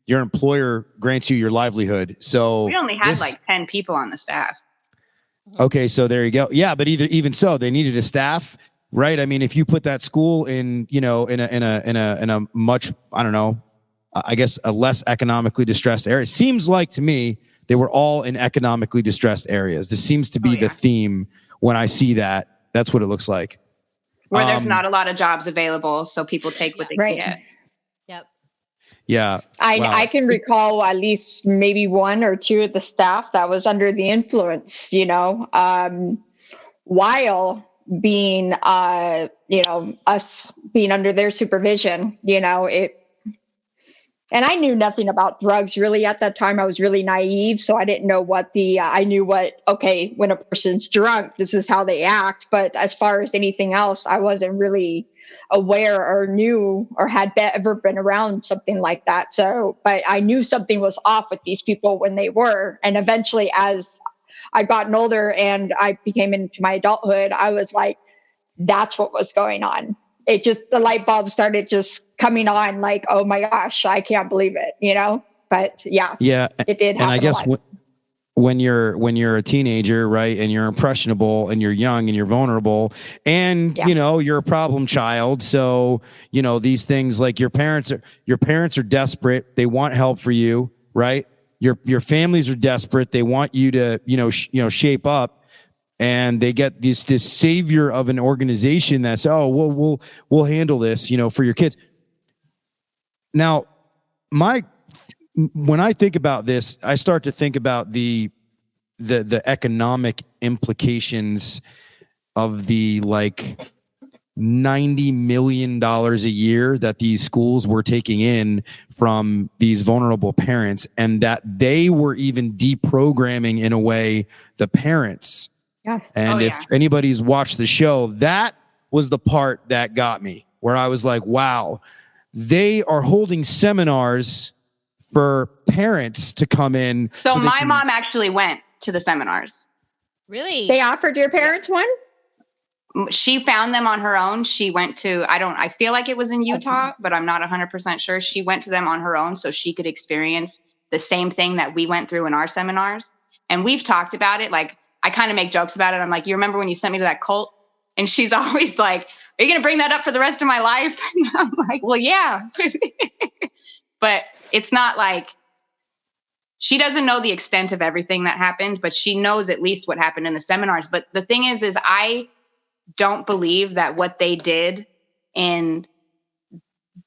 your employer grants you your livelihood. So we only had like 10 people on the staff. Okay. So there you go. Yeah. But even so, they needed a staff, right? I mean, if you put that school in a much, I don't know, I guess a less economically distressed area. It seems like to me, they were all in economically distressed areas. This seems to be the theme when I see that. That's what it looks like. Where there's not a lot of jobs available, so people take what they can get. Yep. Yeah. I can recall at least maybe one or two of the staff that was under the influence, while being, us being under their supervision, and I knew nothing about drugs really at that time. I was really naive. So I didn't know when a person's drunk, this is how they act. But as far as anything else, I wasn't really aware or knew or had ever been around something like that. So, but I knew something was off with these people when they were. And eventually, as I gotten older and I became into my adulthood, I was like, that's what was going on. The light bulb started just coming on like, oh my gosh, I can't believe it, but yeah, it did happen. And I guess when you're a teenager, right, and you're impressionable and you're young and you're vulnerable and, you're a problem child. So, these things like your parents are desperate. They want help for you, right? Your families are desperate. They want you to, shape up. And they get this savior of an organization that's, we'll handle this, for your kids. Now, when I think about this, I start to think about the economic implications of the like $90 million a year that these schools were taking in from these vulnerable parents, and that they were even deprogramming in a way the parents. Yeah. And if anybody's watched the show, that was the part that got me, where I was like, wow, they are holding seminars for parents to come in. So my mom actually went to the seminars. Really? They offered your parents one? She found them on her own. She went to, I feel like it was in Utah, but I'm not 100% sure. She went to them on her own so she could experience the same thing that we went through in our seminars. And we've talked about it. Like, I kind of make jokes about it. I'm like, you remember when you sent me to that cult? And she's always like, are you going to bring that up for the rest of my life? And I'm like, well, yeah. But it's not like, she doesn't know the extent of everything that happened, but she knows at least what happened in the seminars. But the thing is I don't believe that what they did in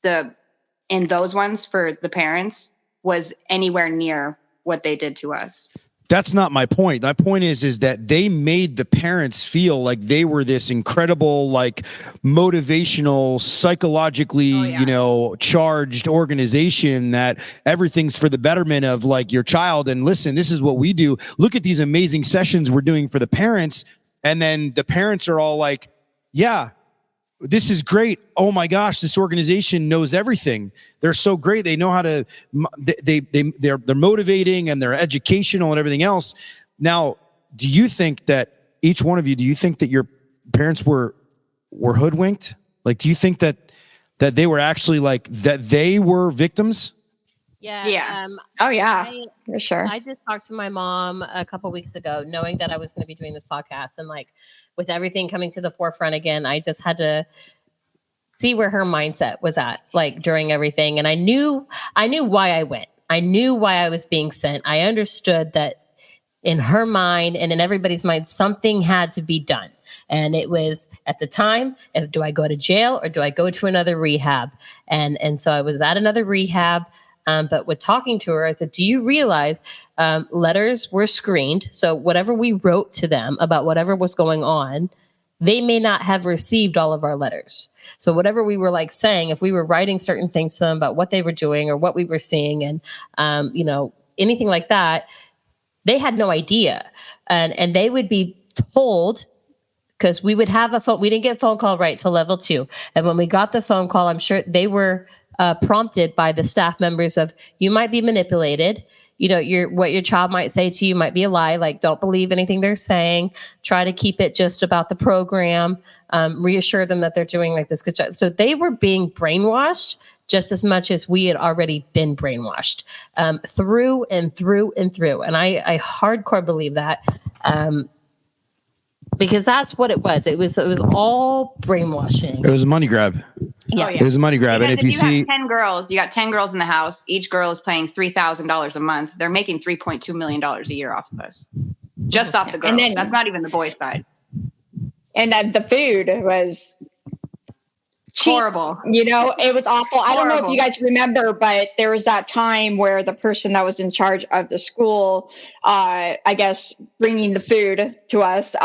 those ones for the parents was anywhere near what they did to us. That's not my point. My point is that they made the parents feel like they were this incredible, like motivational, psychologically, charged organization that everything's for the betterment of like your child. And listen, this is what we do. Look at these amazing sessions we're doing for the parents. And then the parents are all like, yeah, this is great. Oh my gosh, this organization knows everything. They're so great. They know how to, they're motivating and they're educational and everything else. Now, do you think that do you think that your parents were hoodwinked? Like, do you think that that they were actually like that they were victims? Yeah. Yeah. Oh yeah, for sure. I just talked to my mom a couple weeks ago, knowing that I was going to be doing this podcast, and like with everything coming to the forefront again, I just had to see where her mindset was at, like during everything. And I knew why I went. I knew why I was being sent. I understood that in her mind and in everybody's mind, something had to be done. And it was at the time, do I go to jail or do I go to another rehab? And so I was at another rehab. But with talking to her, I said, do you realize letters were screened? So whatever we wrote to them about whatever was going on, they may not have received all of our letters. So whatever we were like saying, if we were writing certain things to them about what they were doing or what we were seeing and, anything like that, they had no idea. And they would be told, because we would have a phone, we didn't get a phone call right till level 2. And when we got the phone call, I'm sure they were prompted by the staff members of, you might be manipulated. What your child might say to you might be a lie. Like, don't believe anything they're saying. Try to keep it just about the program. Reassure them that they're doing like this good job. So they were being brainwashed just as much as we had already been brainwashed through and through and through. And I hardcore believe that because that's what it was. It was all brainwashing. It was a money grab. Yeah. Oh, yeah. It was a money grab. Because And if you see have 10 girls, you got 10 girls in the house. Each girl is paying $3,000 a month. They're making $3.2 million a year off of us. Just off the girls. That's not even the boys' side. And the food was cheap. Horrible. It was awful. I don't know if Horrible. you guys remember, but there was that time where the person that was in charge of the school, I guess, bringing the food to us,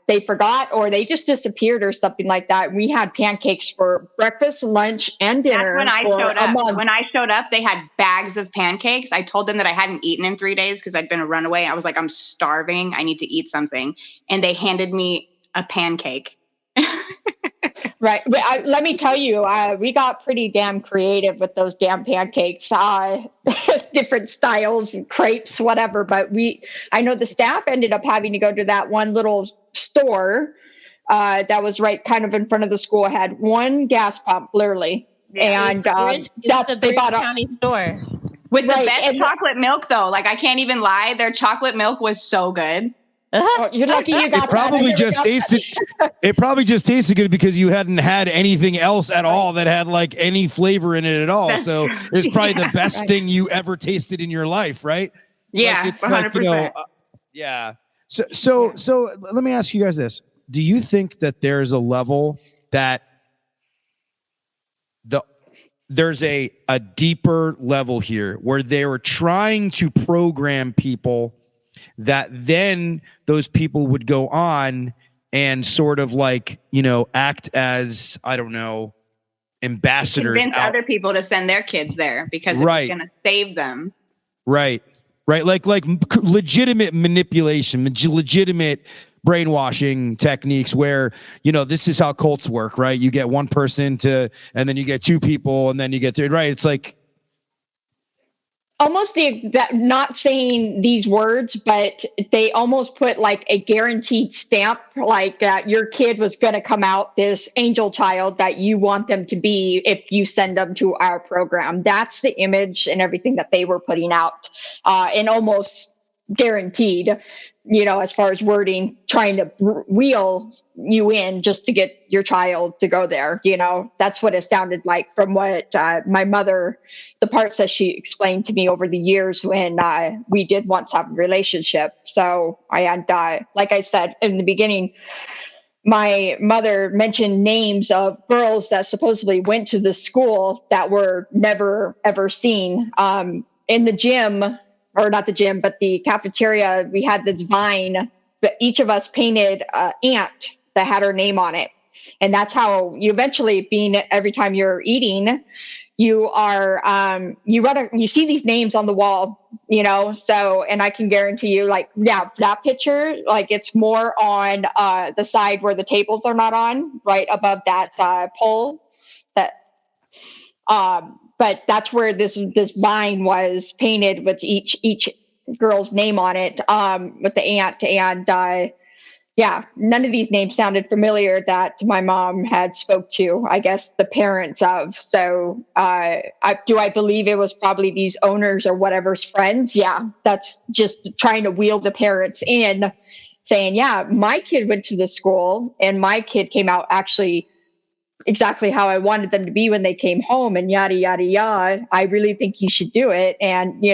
they forgot or they just disappeared or something like that. We had pancakes for breakfast, lunch, and dinner. That's when I for showed a up. month. When I showed up, they had bags of pancakes. I told them that I hadn't eaten in 3 days because I'd been a runaway. I was like, I'm starving. I need to eat something. And they handed me a pancake. Right. Let me tell you, we got pretty damn creative with those damn pancakes, different styles, crepes, whatever. But I know the staff ended up having to go to that one little store that was right kind of in front of the school. It had one gas pump, literally. Yeah, And the Bridge County store. With the Right, best and- chocolate milk, though. Like, I can't even lie. Their chocolate milk was so good. Oh, you're lucky you got it probably just tasted it probably just tasted good because you hadn't had anything else at all that had like any flavor in it at all. So it's probably the best thing you ever tasted in your life, right? Yeah, 100%. Yeah. So let me ask you guys this. Do you think that there's a level that there's a deeper level here where they were trying to program people that then those people would go on and sort of like, act as, I don't know, ambassadors. Convince other people to send their kids there because it was going to save them. Right. Like legitimate manipulation, legitimate brainwashing techniques where, this is how cults work, right? You get one person and then you get two people and then you get three, right? It's like, almost not saying these words, but they almost put like a guaranteed stamp, like your kid was going to come out this angel child that you want them to be if you send them to our program. That's the image and everything that they were putting out, and almost guaranteed, as far as wording, trying to wheel you in just to get your child to go there. That's what it sounded like from what my mother, the parts that she explained to me over the years when we did once have a relationship. So I had, like I said in the beginning, my mother mentioned names of girls that supposedly went to the school that were never ever seen. In the gym, or not the gym, but the cafeteria, we had this vine that each of us painted an ant that had her name on it. And that's how you eventually, every time you're eating, you are, you see these names on the wall, so, and I can guarantee you, like, yeah, that picture, like it's more on the side where the tables are not on, right above that pole but that's where this vine was painted with each girl's name on it, with the ant. And yeah, none of these names sounded familiar that my mom had spoke to, I guess, the parents of. So do I believe it was probably these owners or whatever's friends? Yeah, that's just trying to wheel the parents in, saying, yeah, my kid went to this school and my kid came out actually exactly how I wanted them to be when they came home, and yada, yada, yada. I really think you should do it. And,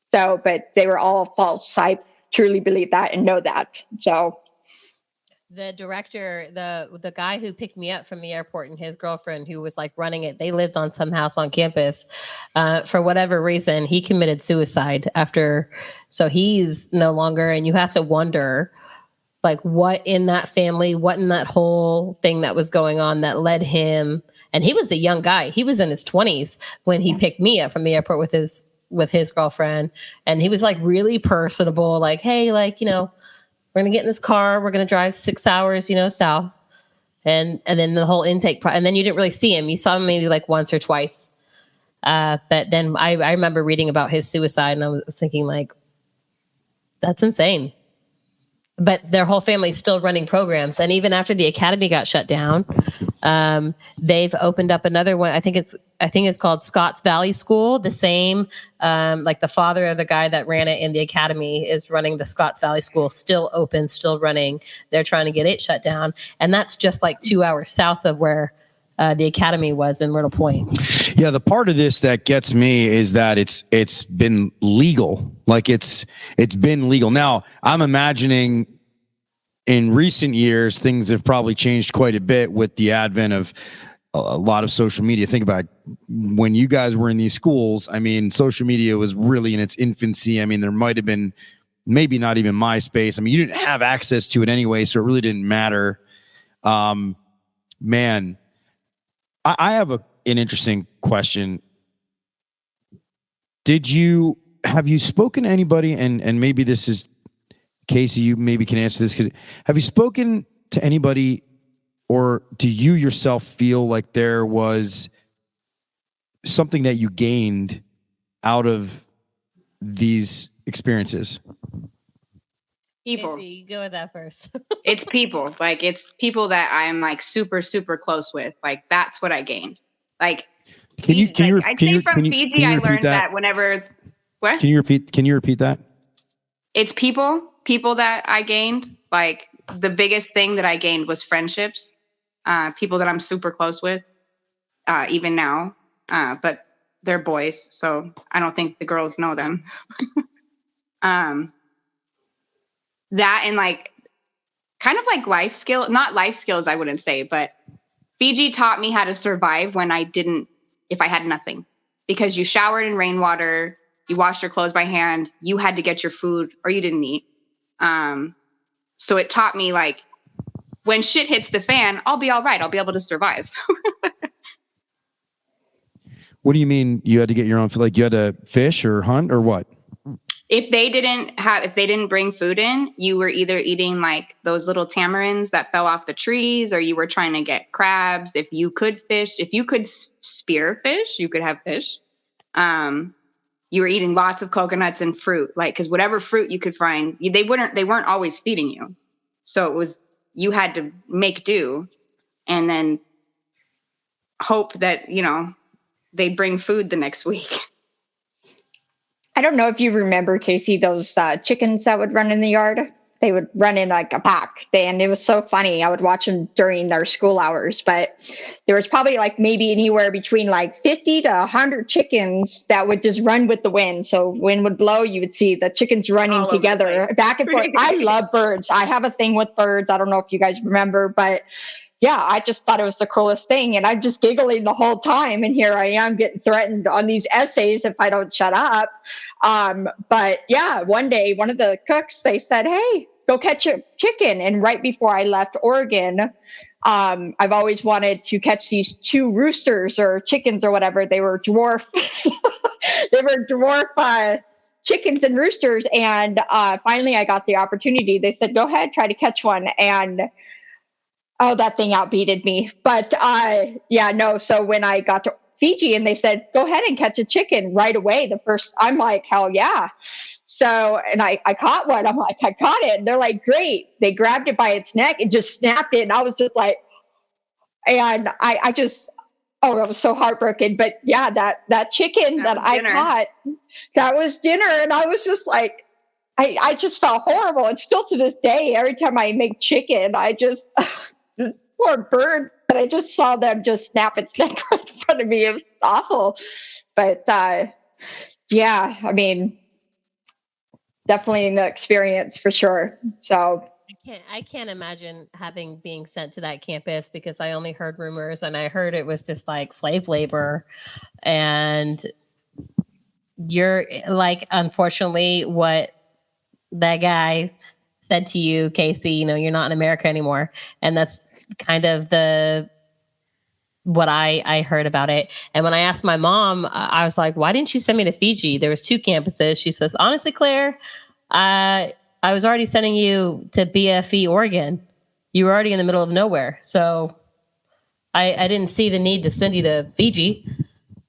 so, but they were all false. I truly believe that and know that. So the director, the guy who picked me up from the airport, and his girlfriend who was like running it, they lived on some house on campus. For whatever reason, he committed suicide after. So he's no longer, and you have to wonder, like, what in that family, what in that whole thing that was going on that led him. And he was a young guy. He was in his 20s when he picked me up from the airport with his girlfriend. And he was like really personable, like, hey, like, we're going to get in this car. We're going to drive 6 hours, south. And then the whole intake. And then you didn't really see him. You saw him maybe like once or twice. But then I remember reading about his suicide, and I was thinking, like, that's insane. But their whole family's still running programs. And even after the academy got shut down, they've opened up another one. I think it's called Scotts Valley School. The same, like the father of the guy that ran it in the academy is running the Scotts Valley School, still open, still running. They're trying to get it shut down. And that's just like 2 hours south of where the academy was in Myrtle Point. Yeah, the part of this that gets me is that it's been legal. Like it's been legal. Now, I'm imagining in recent years things have probably changed quite a bit with the advent of a lot of social media. Think about when you guys were in these schools. I mean, social media was really in its infancy. I mean, there might have been maybe not even MySpace. I mean, you didn't have access to it anyway, so it really didn't matter. Man, I have an interesting question. Have you spoken to anybody, and maybe this is, Casey, you maybe can answer this, have you spoken to anybody, or do you yourself feel like there was something that you gained out of these experiences? People. Casey, you go with that first. It's people. Like, it's people that I'm like super, super close with. Like, that's what I gained. Like, Fiji, I learned that whenever. What? Can you repeat that? It's people that I gained. Like, the biggest thing that I gained was friendships. People that I'm super close with, even now. But they're boys, so I don't think the girls know them. That and like kind of like life skill, not life skills, I wouldn't say, but Fiji taught me how to survive if I had nothing, because you showered in rainwater, you washed your clothes by hand, you had to get your food or you didn't eat. So it taught me, like, when shit hits the fan, I'll be all right. I'll be able to survive. What do you mean you had to get your own, like you had to fish or hunt or what? If they didn't bring food in, you were either eating like those little tamarins that fell off the trees, or you were trying to get crabs. If you could fish, if you could spear fish, you could have fish. You were eating lots of coconuts and fruit, like, because whatever fruit you could find, they weren't always feeding you. So you had to make do and then hope that, they bring food the next week. I don't know if you remember, Casey, those chickens that would run in the yard. They would run in like a pack, and it was so funny. I would watch them during their school hours, but there was probably like maybe anywhere between like 50 to 100 chickens that would just run with the wind. So wind would blow, you would see the chickens running together back and forth. I love birds. I have a thing with birds. I don't know if you guys remember, but yeah, I just thought it was the coolest thing. And I'm just giggling the whole time. And here I am getting threatened on these essays if I don't shut up. But yeah, one day, one of the cooks, they said, hey, go catch a chicken. And right before I left Oregon, I've always wanted to catch these two roosters or chickens or whatever. They were dwarf. They were dwarf chickens and roosters. And finally, I got the opportunity. They said, go ahead, try to catch one. And oh, that thing outbeated me. But so when I got to Fiji, and they said, go ahead and catch a chicken right away. I'm like, hell yeah. So, and I caught one. I'm like, I caught it. And they're like, great. They grabbed it by its neck and just snapped it. And I was just like, and I just, oh, I was so heartbroken. But yeah, that chicken that I caught, that was dinner. And I was just like, I just felt horrible. And still to this day, every time I make chicken, I just, this poor bird, but I just saw them just snap its neck right in front of me. It was awful. But yeah, I mean, definitely an experience for sure. So I can't imagine being sent to that campus, because I only heard rumors, and I heard it was just like slave labor. And you're like, unfortunately, what that guy said to you, Casey, you're not in America anymore. And that's kind of what I heard about it. And when I asked my mom, I was like, why didn't you send me to Fiji? There was 2 campuses. She says, honestly, Claire, I was already sending you to BFE, Oregon. You were already in the middle of nowhere. So I didn't see the need to send you to Fiji.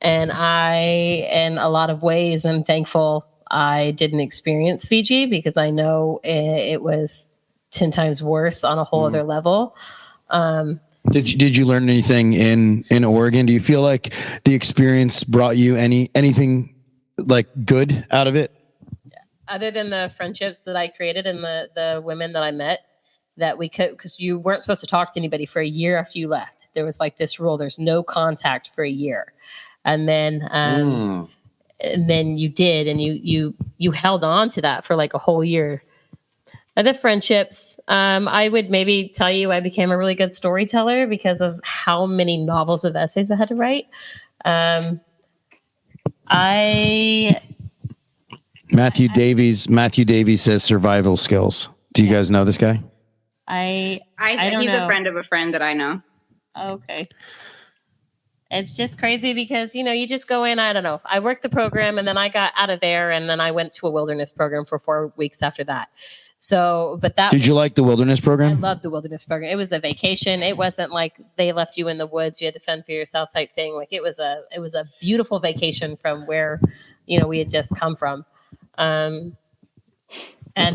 And in a lot of ways, I'm thankful I didn't experience Fiji, because I know it was 10 times worse on a whole other level. Did you learn anything in Oregon? Do you feel like the experience brought you anything like good out of it? Other than the friendships that I created and the women that I met, that we could, because you weren't supposed to talk to anybody for a year after you left. There was like this rule: there's no contact for a year, and then you did, and you held on to that for like a whole year. The friendships, I would maybe tell you I became a really good storyteller because of how many novels of essays I had to write. Matthew Davies says survival skills. Do you guys know this guy? I don't he's know. a friend of a friend that I know. Okay. It's just crazy because, you just go in, I don't know. I worked the program, and then I got out of there, and then I went to a wilderness program for 4 weeks after that. So, but Did you like the wilderness program? I loved the wilderness program. It was a vacation. It wasn't like they left you in the woods. You had to fend for yourself type thing. Like it was a beautiful vacation from where, we had just come from. And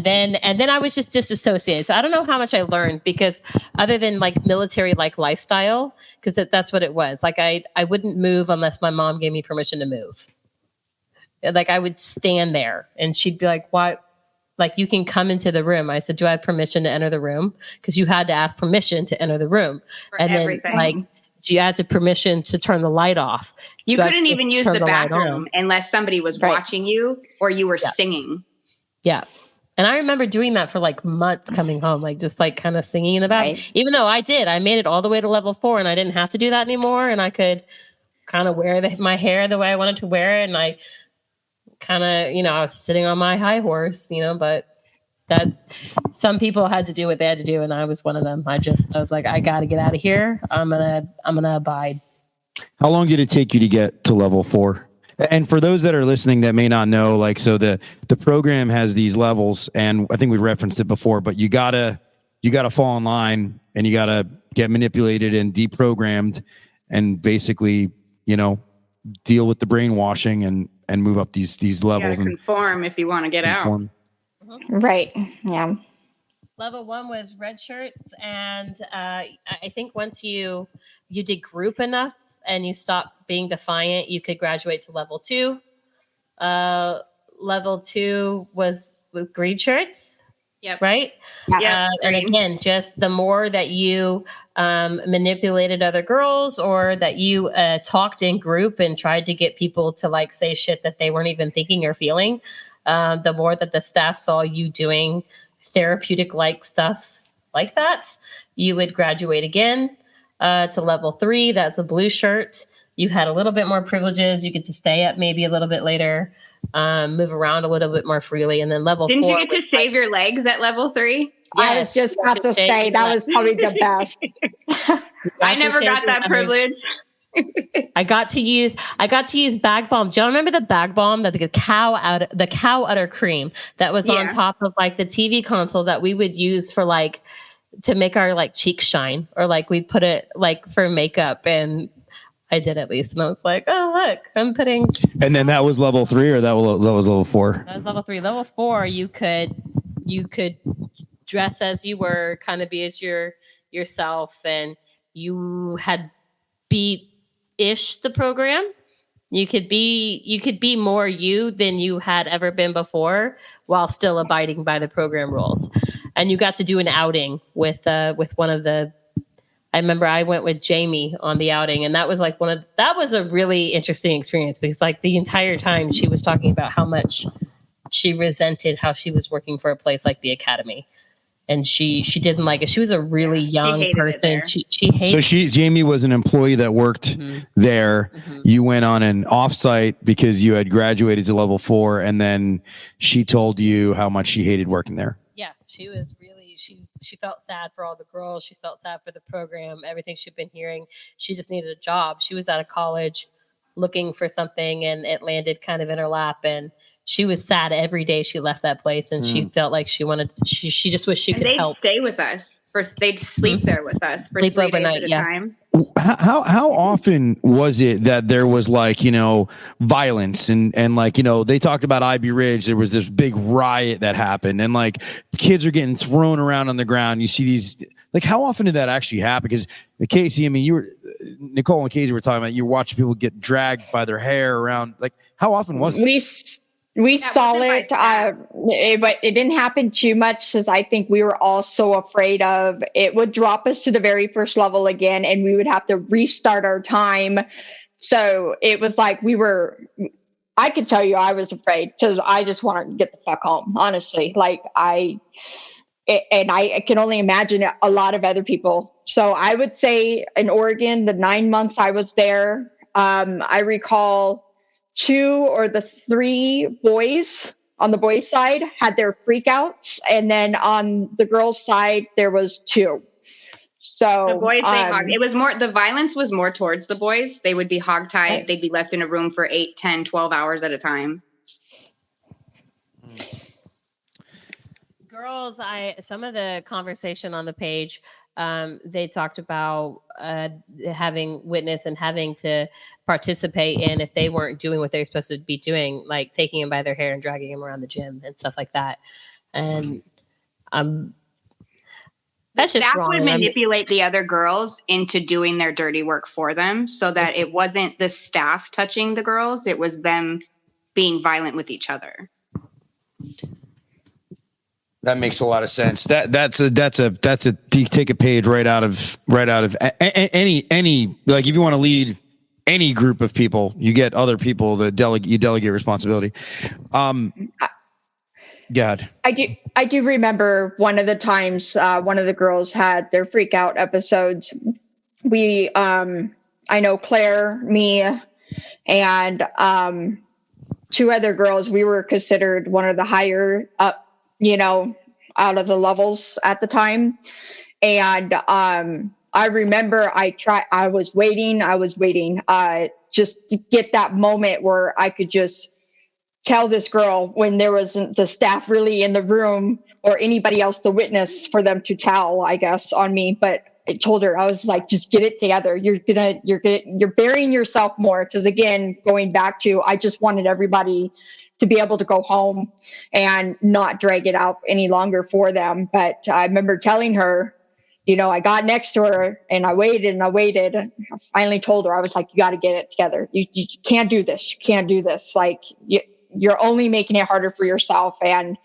then I was just disassociated. So I don't know how much I learned, because other than like military like lifestyle, because that's what it was. Like I wouldn't move unless my mom gave me permission to move. Like I would stand there, and she'd be like, "Why? Like you can come into the room." I said, "Do I have permission to enter the room?" Because you had to ask permission to enter the room. For and everything. Then like you had to permission to turn the light off. You couldn't even use the bathroom unless somebody was watching you or you were singing. Yeah. And I remember doing that for like months coming home, like just like kind of singing in the bathroom. Right. Even though I made it all the way to level 4, and I didn't have to do that anymore. And I could kind of wear my hair the way I wanted to wear it. And I kind of, I was sitting on my high horse, but some people had to do what they had to do. And I was one of them. I was like, I got to get out of here. I'm going to abide. How long did it take you to get to level 4? And for those that are listening that may not know, like, so the program has these levels, and I think we referenced it before, but you gotta fall in line, and you gotta get manipulated and deprogrammed, and basically, deal with the brainwashing and move up these levels. You gotta conform if you want to get out. Right. Yeah. Level 1 was red shirts, and I think once you did group enough and you stopped being defiant, you could graduate to level 2. Level 2 was with green shirts. Yep. Right. Yeah. And again, just the more that you manipulated other girls, or that you talked in group and tried to get people to like say shit that they weren't even thinking or feeling, the more that the staff saw you doing therapeutic like stuff like that, you would graduate again to level 3. That's a blue shirt. You had a little bit more privileges. You get to stay up maybe a little bit later, move around a little bit more freely. And then level 4. Didn't you get to shave your legs at level 3? Yes, I was just about to say that was probably the best. I never got that privilege. I got to use bag balm. Do you remember the bag balm, that the cow udder cream that was on top of like the TV console that we would use for like to make our like cheeks shine, or like we put it like for makeup? And I did at least. And I was like, oh, look, I'm putting. And then that was level 3 or that was level 4? That was level 3. Level 4, you could dress as you were, kind of be as yourself, and you had beat-ish the program. You could be more you than you had ever been before, while still abiding by the program rules. And you got to do an outing with one of the. I remember I went with Jamie on the outing, and that was like that was a really interesting experience, because like the entire time she was talking about how much she resented how she was working for a place like the Academy. And she didn't like it. She was a really young person. She hated. So Jamie was an employee that worked there. Mm-hmm. You went on an offsite because you had graduated to level 4, and then she told you how much she hated working there. Yeah, she was really. She felt sad for all the girls. She felt sad for the program. Everything she'd been hearing. She just needed a job. She was out of college, looking for something, and it landed kind of in her lap. And she was sad every day she left that place, and she felt like she wanted. She just wished she could help. They'd stay with us. They'd sleep there with us for sleep 3 overnight, days at a time. How often was it that there was like, violence and like, they talked about Ivy Ridge. There was this big riot that happened, and like kids are getting thrown around on the ground. You see these, like, how often did that actually happen? Because Casey, I mean, Nicole and Casey were talking about, you were watching people get dragged by their hair around. Like, how often was it? We saw it, but it didn't happen too much, because I think we were all so afraid of it would drop us to the very first level again, and we would have to restart our time. So it was like I could tell you I was afraid, because I just wanted to get the fuck home, honestly. Like I can only imagine a lot of other people. So I would say in Oregon, the 9 months I was there, I recall 2 or 3 boys on the boys' side had their freakouts, and then on the girls' side there was 2. So the boys, it was more, the violence was more towards the boys. They would be hogtied. Right. They'd be left in a room for 8, 10, 12 hours at a time. Girls, some of the conversation on the page, they talked about having witness and having to participate in, if they weren't doing what they're supposed to be doing, like taking them by their hair and dragging them around the gym and stuff like that. And that's just wrong. Would manipulate the other girls into doing their dirty work for them, so that it wasn't the staff touching the girls; it was them being violent with each other. That makes a lot of sense. That's a take a page right out of any, like, if you want to lead any group of people, you get other people to delegate responsibility. God, I do remember one of the times one of the girls had their freak out episodes. We I know Claire, me, and 2 other girls, we were considered one of the higher up, out of the levels at the time. And I remember I was waiting just to get that moment where I could just tell this girl, when there wasn't the staff really in the room or anybody else to witness for them to tell, I guess, on me. But I told her, I was like, just get it together. You're burying yourself more. Because again, going back to, I just wanted everybody to be able to go home and not drag it out any longer for them. But I remember telling her, I got next to her and I waited and I waited. I finally told her, I was like, you got to get it together. You can't do this. You can't do this. Like, you're only making it harder for yourself. And,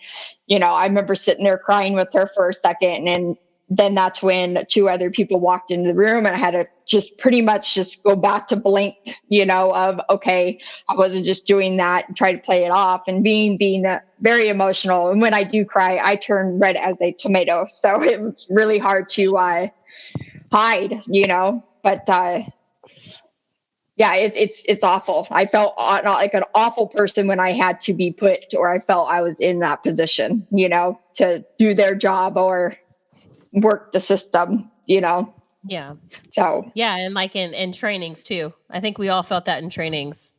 I remember sitting there crying with her for a second. And then that's when 2 other people walked into the room, and I had to just pretty much just go back to blank, of, okay, I wasn't just doing that and try to play it off, and being very emotional. And when I do cry, I turn red as a tomato. So it was really hard to hide, but yeah, it's awful. I felt not like an awful person when I had to be put, or I felt I was in that position, to do their job or work the system, Yeah. So yeah, and like in trainings too. I think we all felt that in trainings.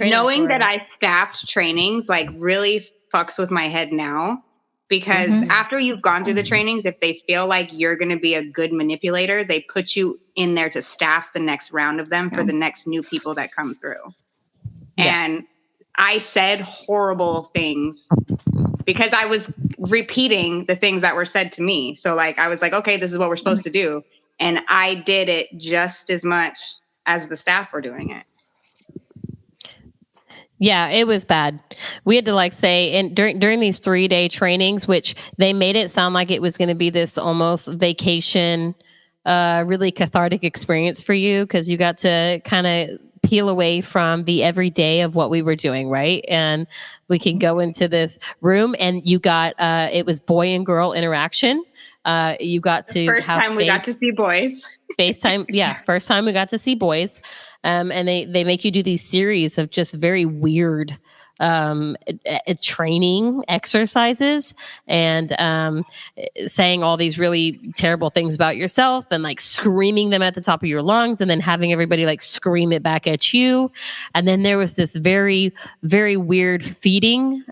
Knowing that I staffed trainings like really fucks with my head now, because after you've gone through the trainings, if they feel like you're going to be a good manipulator, they put you in there to staff the next round of them for the next new people that come through. Yeah. And I said horrible things because I was repeating the things that were said to me. So like, I was like, okay, this is what we're supposed to do. And I did it just as much as the staff were doing it. Yeah, it was bad. We had to like say, and during these 3-day trainings, which they made it sound like it was going to be this almost vacation, really cathartic experience for you, because you got to kind of peel away from the everyday of what we were doing, right? And we can go into this room, and you got it was boy and girl interaction. You got to first time we got to see boys. FaceTime, yeah, first time we got to see boys. And they make you do these series of just very weird training exercises and saying all these really terrible things about yourself and like screaming them at the top of your lungs and then having everybody like scream it back at you. And then there was this very, very weird feeding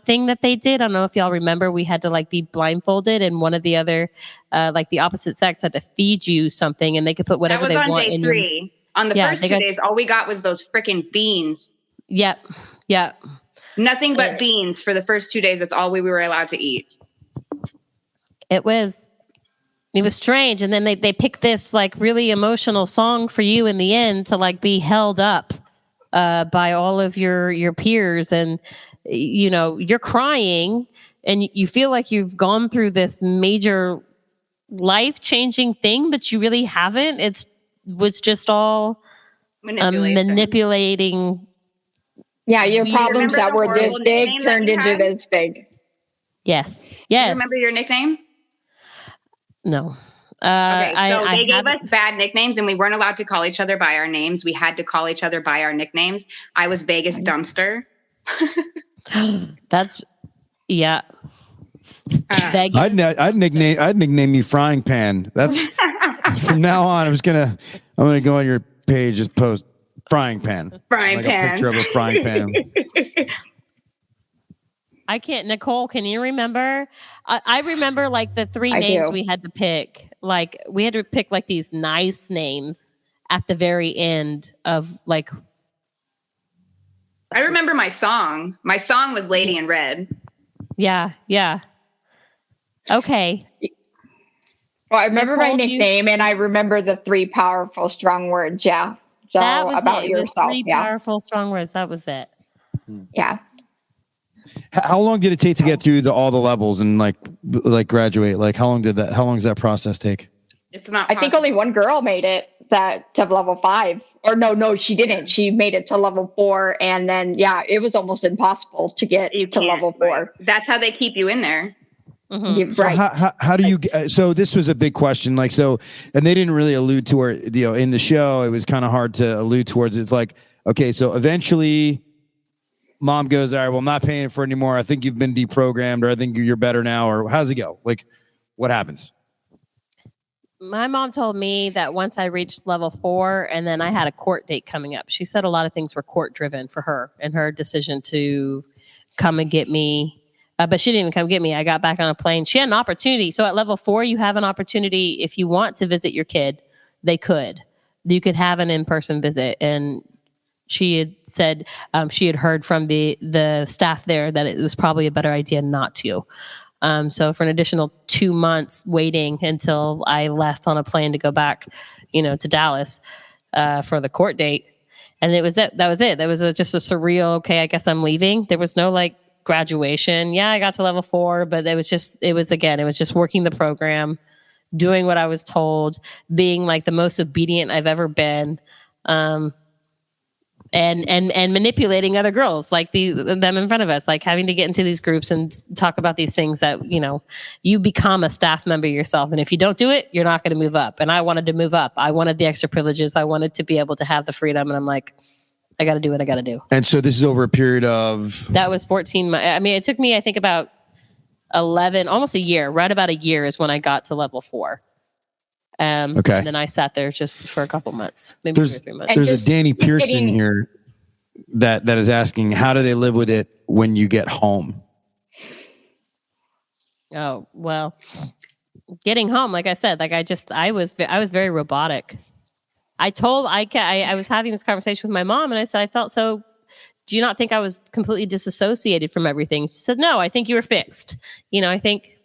thing that they did. I don't know if y'all remember, we had to like be blindfolded and one of the other like the opposite sex had to feed you something and they could put whatever they want in. That was on day 3. On the first 2 days, all we got was those freaking beans. Yep. Nothing but beans for the first 2 days. That's all we were allowed to eat. It was strange. And then they picked this like really emotional song for you in the end to like be held up by all of your peers. And, you know, you're crying and you feel like you've gone through this major life-changing thing, but you really haven't. It was just all manipulating. Yeah, your problems that were this big turned into this big. Yes. Do you remember your nickname? No. Okay, so they gave us bad nicknames and we weren't allowed to call each other by our names. We had to call each other by our nicknames. I was Vegas Dumpster. That's, yeah. I'd nickname you Frying Pan. That's from now on. I'm gonna go on your page, just post Frying Pan. Frying pan. A picture of a frying pan. I can't. Nicole, can you remember? I remember like the 3 names we had to pick. Like we had to pick like these nice names at the very end of like. I remember my song. My song was Lady in Red. Yeah. Okay. Well, I remember my nickname and I remember the 3 powerful, strong words. Yeah. So that was about it. yourself. It was 3 powerful, strong words. That was it. Yeah. How long did it take to get through all the levels and like graduate? Like how long does that process take? It's not possible. I think only one girl made it to level 5. Or no, she didn't. She made it to level 4. And then, it was almost impossible to get to level 4. Right. That's how they keep you in there. Mm-hmm. Yeah, so right. how do you, so this was a big question. Like, so, and they didn't really allude to where, in the show, it was kind of hard to allude towards. It's like, okay, so eventually mom goes, all right, well, I'm not paying for it anymore. I think you've been deprogrammed or I think you're better now. Or how's it go? Like what happens? My mom told me that once I reached level 4 and then I had a court date coming up, she said a lot of things were court driven for her and her decision to come and get me. But she didn't come get me. I got back on a plane. She had an opportunity. So at level 4, you have an opportunity. If you want to visit your kid, you could have an in-person visit. And she had said she had heard from the staff there that it was probably a better idea not to. So for an additional 2 months waiting until I left on a plane to go back, to Dallas for the court date. And it was it. That was it. That was just a surreal, okay, I guess I'm leaving. There was no like graduation. Yeah, I got to level 4, but it was just working the program, doing what I was told, being like the most obedient I've ever been. And manipulating other girls like them in front of us, like having to get into these groups and talk about these things that, you become a staff member yourself. And if you don't do it, you're not going to move up. And I wanted to move up. I wanted the extra privileges. I wanted to be able to have the freedom. And I'm like, I got to do what I got to do. And so this is over a period of... That was 14 months. I mean, it took me, I think about 11, almost a year, right about a year is when I got to level 4. Okay. And then I sat there just for a couple months, maybe 2 or 3 months. There's a Danny Pearson here that is asking, how do they live with it when you get home? Oh, well, getting home, like I said, I was very robotic. I was having this conversation with my mom and I said, I felt so, do you not think I was completely disassociated from everything? She said, no, I think you were fixed. I think.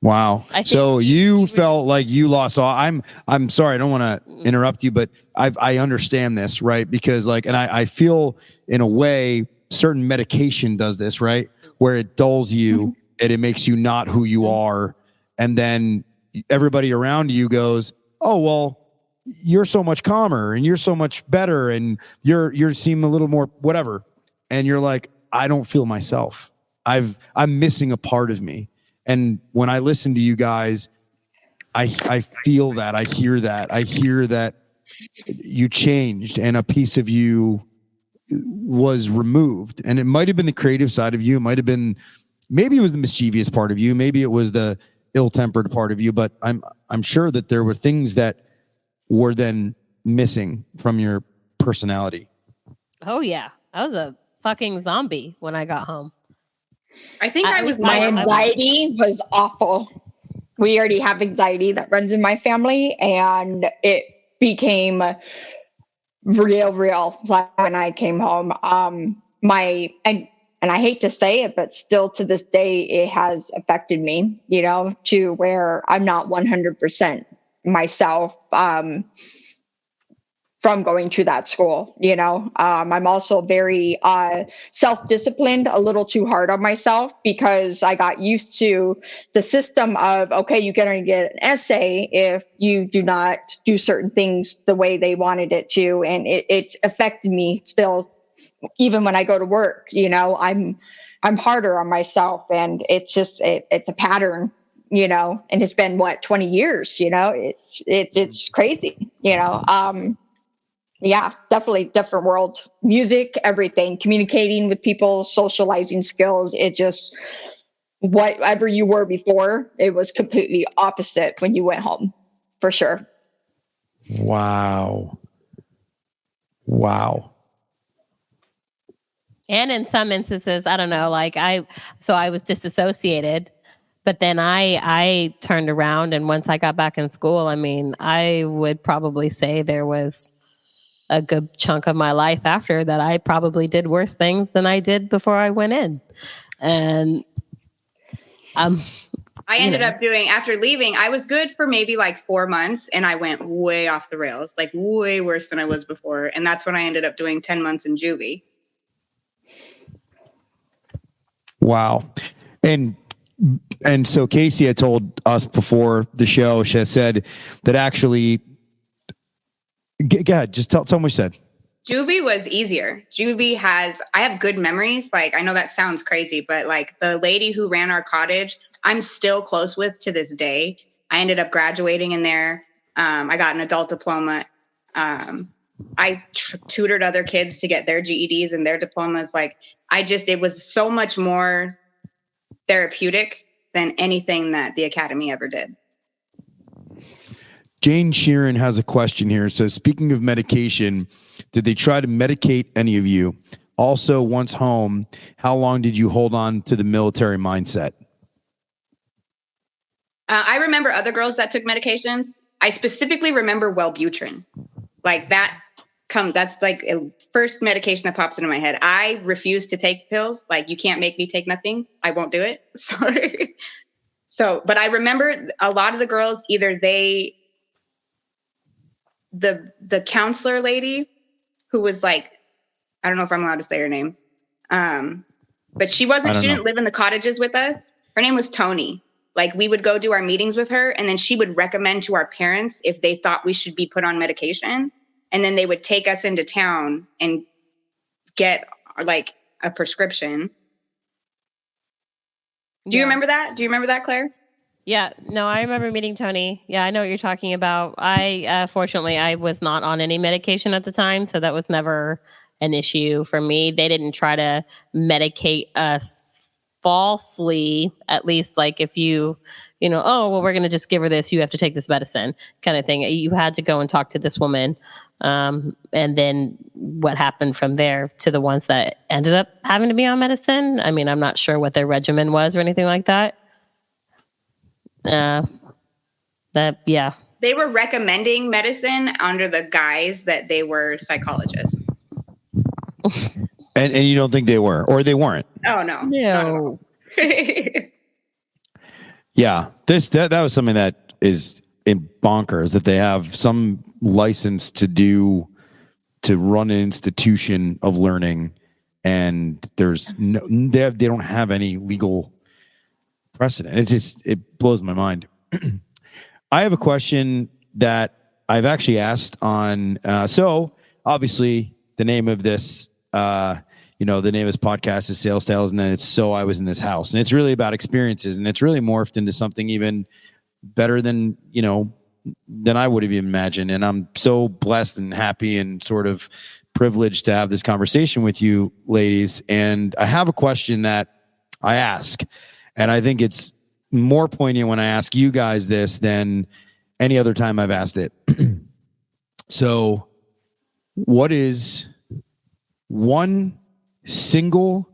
Wow. So you felt like you lost. So I'm sorry. I don't want to interrupt you, but I understand this, right? Because and I feel in a way certain medication does this, right? Where it dulls you and it makes you not who you are. And then everybody around you goes, oh, well, you're so much calmer and you're so much better. And you seem a little more whatever. And you're like, I don't feel myself. I'm missing a part of me. And when I listen to you guys, I feel that, I hear that you changed and a piece of you was removed. And it might've been the creative side of you. It might've been, maybe it was the mischievous part of you. Maybe it was the ill-tempered part of you, but I'm sure that there were things that were then missing from your personality. Oh yeah. I was a fucking zombie when I got home. I think my anxiety was awful. We already have anxiety that runs in my family, and it became real like when I came home. And I hate to say it, but still to this day, it has affected me, to where I'm not 100% myself. From going to that school, I'm also very self-disciplined, a little too hard on myself because I got used to the system of, okay, you're going to get an essay if you do not do certain things the way they wanted it to. And it's affected me still, even when I go to work, I'm harder on myself, and it's just, it's a pattern, and it's been 20 years, it's crazy, Yeah, definitely different world. Music, everything, communicating with people, socializing skills. It just, whatever you were before, it was completely opposite when you went home, for sure. Wow. And in some instances, I don't know, I was disassociated, but then I turned around, and once I got back in school, I would probably say there was a good chunk of my life after that I probably did worse things than I did before I went in. And I ended up doing, after leaving, I was good for maybe 4 months, and I went way off the rails, way worse than I was before. And that's when I ended up doing 10 months in juvie. Wow. And so Casey had told us before the show, she had said that actually, go ahead, just tell them what you said. Juvie was easier. Juvie I have good memories. I know that sounds crazy, but the lady who ran our cottage, I'm still close with to this day. I ended up graduating in there. I got an adult diploma. I tutored other kids to get their GEDs and their diplomas. It was so much more therapeutic than anything that the academy ever did. Jane Sheeran has a question here. It says, speaking of medication, did they try to medicate any of you? Also, once home, how long did you hold on to the military mindset? I remember other girls that took medications. I specifically remember Wellbutrin. That's a first medication that pops into my head. I refuse to take pills. You can't make me take nothing. I won't do it. Sorry. But I remember a lot of the girls, either the counselor lady who was I don't know if I'm allowed to say her name. But she didn't live in the cottages with us. Her name was Tony. We would go do our meetings with her, and then she would recommend to our parents if they thought we should be put on medication. And then they would take us into town and get a prescription. Do you remember that? Do you remember that, Claire? Yeah, no, I remember meeting Tony. Yeah, I know what you're talking about. Fortunately, I was not on any medication at the time, so that was never an issue for me. They didn't try to medicate us falsely, at least if you, oh, well, we're going to just give her this. You have to take this medicine kind of thing. You had to go and talk to this woman. And then what happened from there to the ones that ended up having to be on medicine. I'm not sure what their regimen was or anything like that. Yeah. They were recommending medicine under the guise that they were psychologists. And you don't think they were, or they weren't? Oh no. No. Yeah. That was something that is in bonkers, that they have some license to run an institution of learning, and there's no, they don't have any legal precedent. It blows my mind. I have a question that I've actually asked on. So obviously the name of this, the name of this podcast is Sales Tales, and then it's So I Was in This House, and it's really about experiences, and it's really morphed into something even better than I would have even imagined. And I'm so blessed and happy and sort of privileged to have this conversation with you ladies. And I have a question that I ask, and I think it's more poignant when I ask you guys this than any other time I've asked it. So what is one single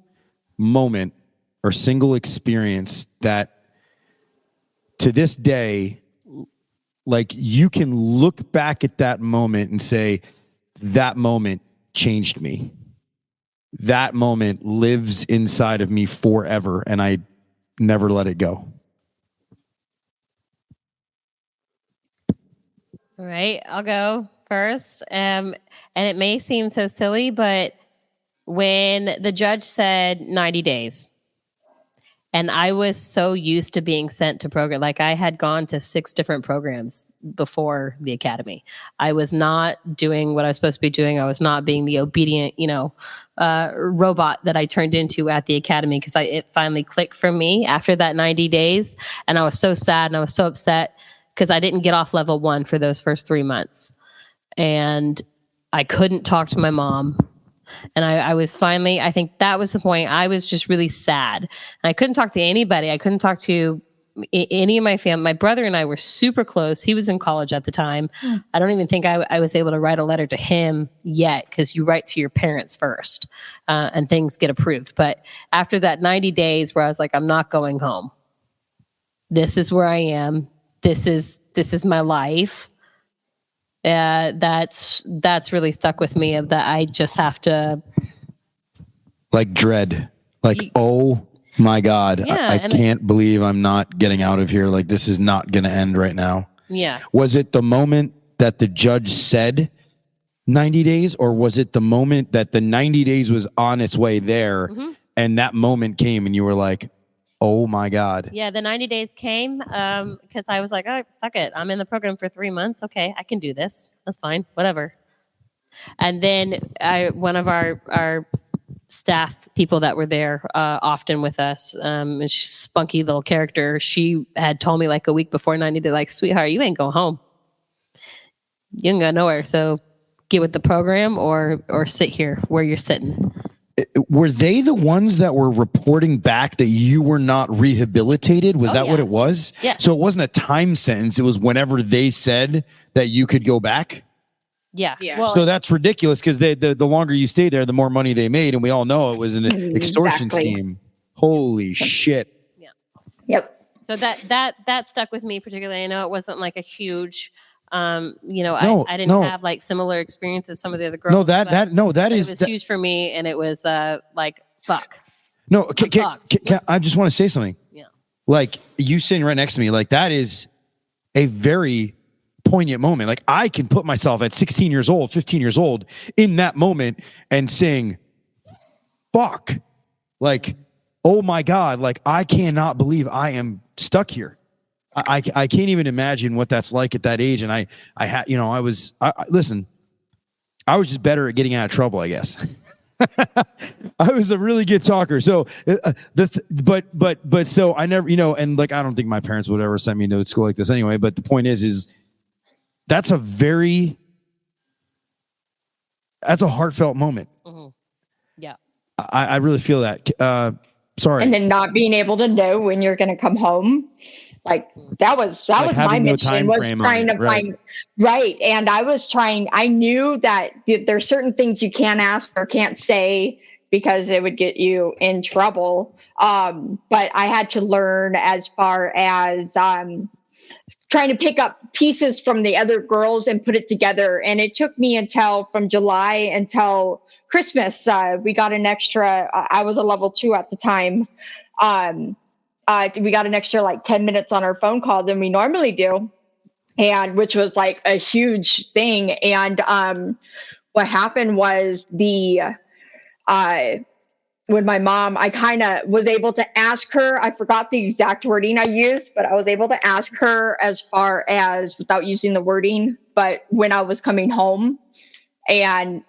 moment or single experience that to this day, like, you can look back at that moment and say, that moment changed me. That moment lives inside of me forever, and I never let it go. All right, I'll go first. And it may seem so silly, but when the judge said 90 days, and I was so used to being sent to program, like I had gone to 6 different programs before the academy. I was not doing what I was supposed to be doing. I was not being the obedient, robot that I turned into at the academy, because it finally clicked for me after that 90 days. And I was so sad and I was so upset because I didn't get off level 1 for those first 3 months. And I couldn't talk to my mom. And I was finally, I think that was the point. I was just really sad. And I couldn't talk to anybody. I couldn't talk to any of my family. My brother and I were super close. He was in college at the time. I don't even think I was able to write a letter to him yet, because you write to your parents first and things get approved. But after that 90 days where I was like, I'm not going home. This is where I am. This is my life. That's really stuck with me, of that I just have to, like, dread, like, oh my God, yeah, I can't believe I'm not getting out of here. Like, this is not going to end right now. Yeah. Was it the moment that the judge said 90 days, or was it the moment that the 90 days was on its way there, and that moment came and you were like, oh my God? Yeah, the 90 days came because I was like, oh, fuck it. I'm in the program for 3 months. Okay, I can do this. That's fine. Whatever. And then one of our staff people that were there often with us, a spunky little character, she had told me like a week before 90 days, like, sweetheart, you ain't going home. You ain't go nowhere. So get with the program or sit here where you're sitting. Were they the ones that were reporting back that you were not rehabilitated? Was that what it was? Yeah. So it wasn't a time sentence. It was whenever they said that you could go back? Yeah. Well, so that's ridiculous, because the longer you stay there, the more money they made. And we all know it was an extortion scheme. Holy shit. Yeah. Yep. So that stuck with me particularly. I know it wasn't like a huge, I didn't have like similar experiences as some of the other girls. No, that is it was huge for me, and it was like, fuck. No, I just want to say something. Yeah. Like, you sitting right next to me, like, that is a very poignant moment. Like, I can put myself at 16 years old, 15 years old in that moment and sing, fuck. Like, oh my God, like, I cannot believe I am stuck here. I can't even imagine what that's like at that age. And I was just better at getting out of trouble, I guess. I was a really good talker. So, but so I never, and like, I don't think my parents would ever send me to school like this anyway. But the point is that's a heartfelt moment. Mm-hmm. Yeah. I really feel that. Sorry. And then not being able to know when you're going to come home. Like, that was my mission, was trying to find, right. And I was trying, I knew that there's certain things you can't ask or can't say because it would get you in trouble. But I had to learn as far as trying to pick up pieces from the other girls and put it together. And it took me from July until Christmas. We got an extra, I was a level 2 at the time. We got an extra like 10 minutes on our phone call than we normally do. And which was like a huge thing. And what happened was when my mom, I kind of was able to ask her, I forgot the exact wording I used, but I was able to ask her as far as, without using the wording, but when I was coming home. And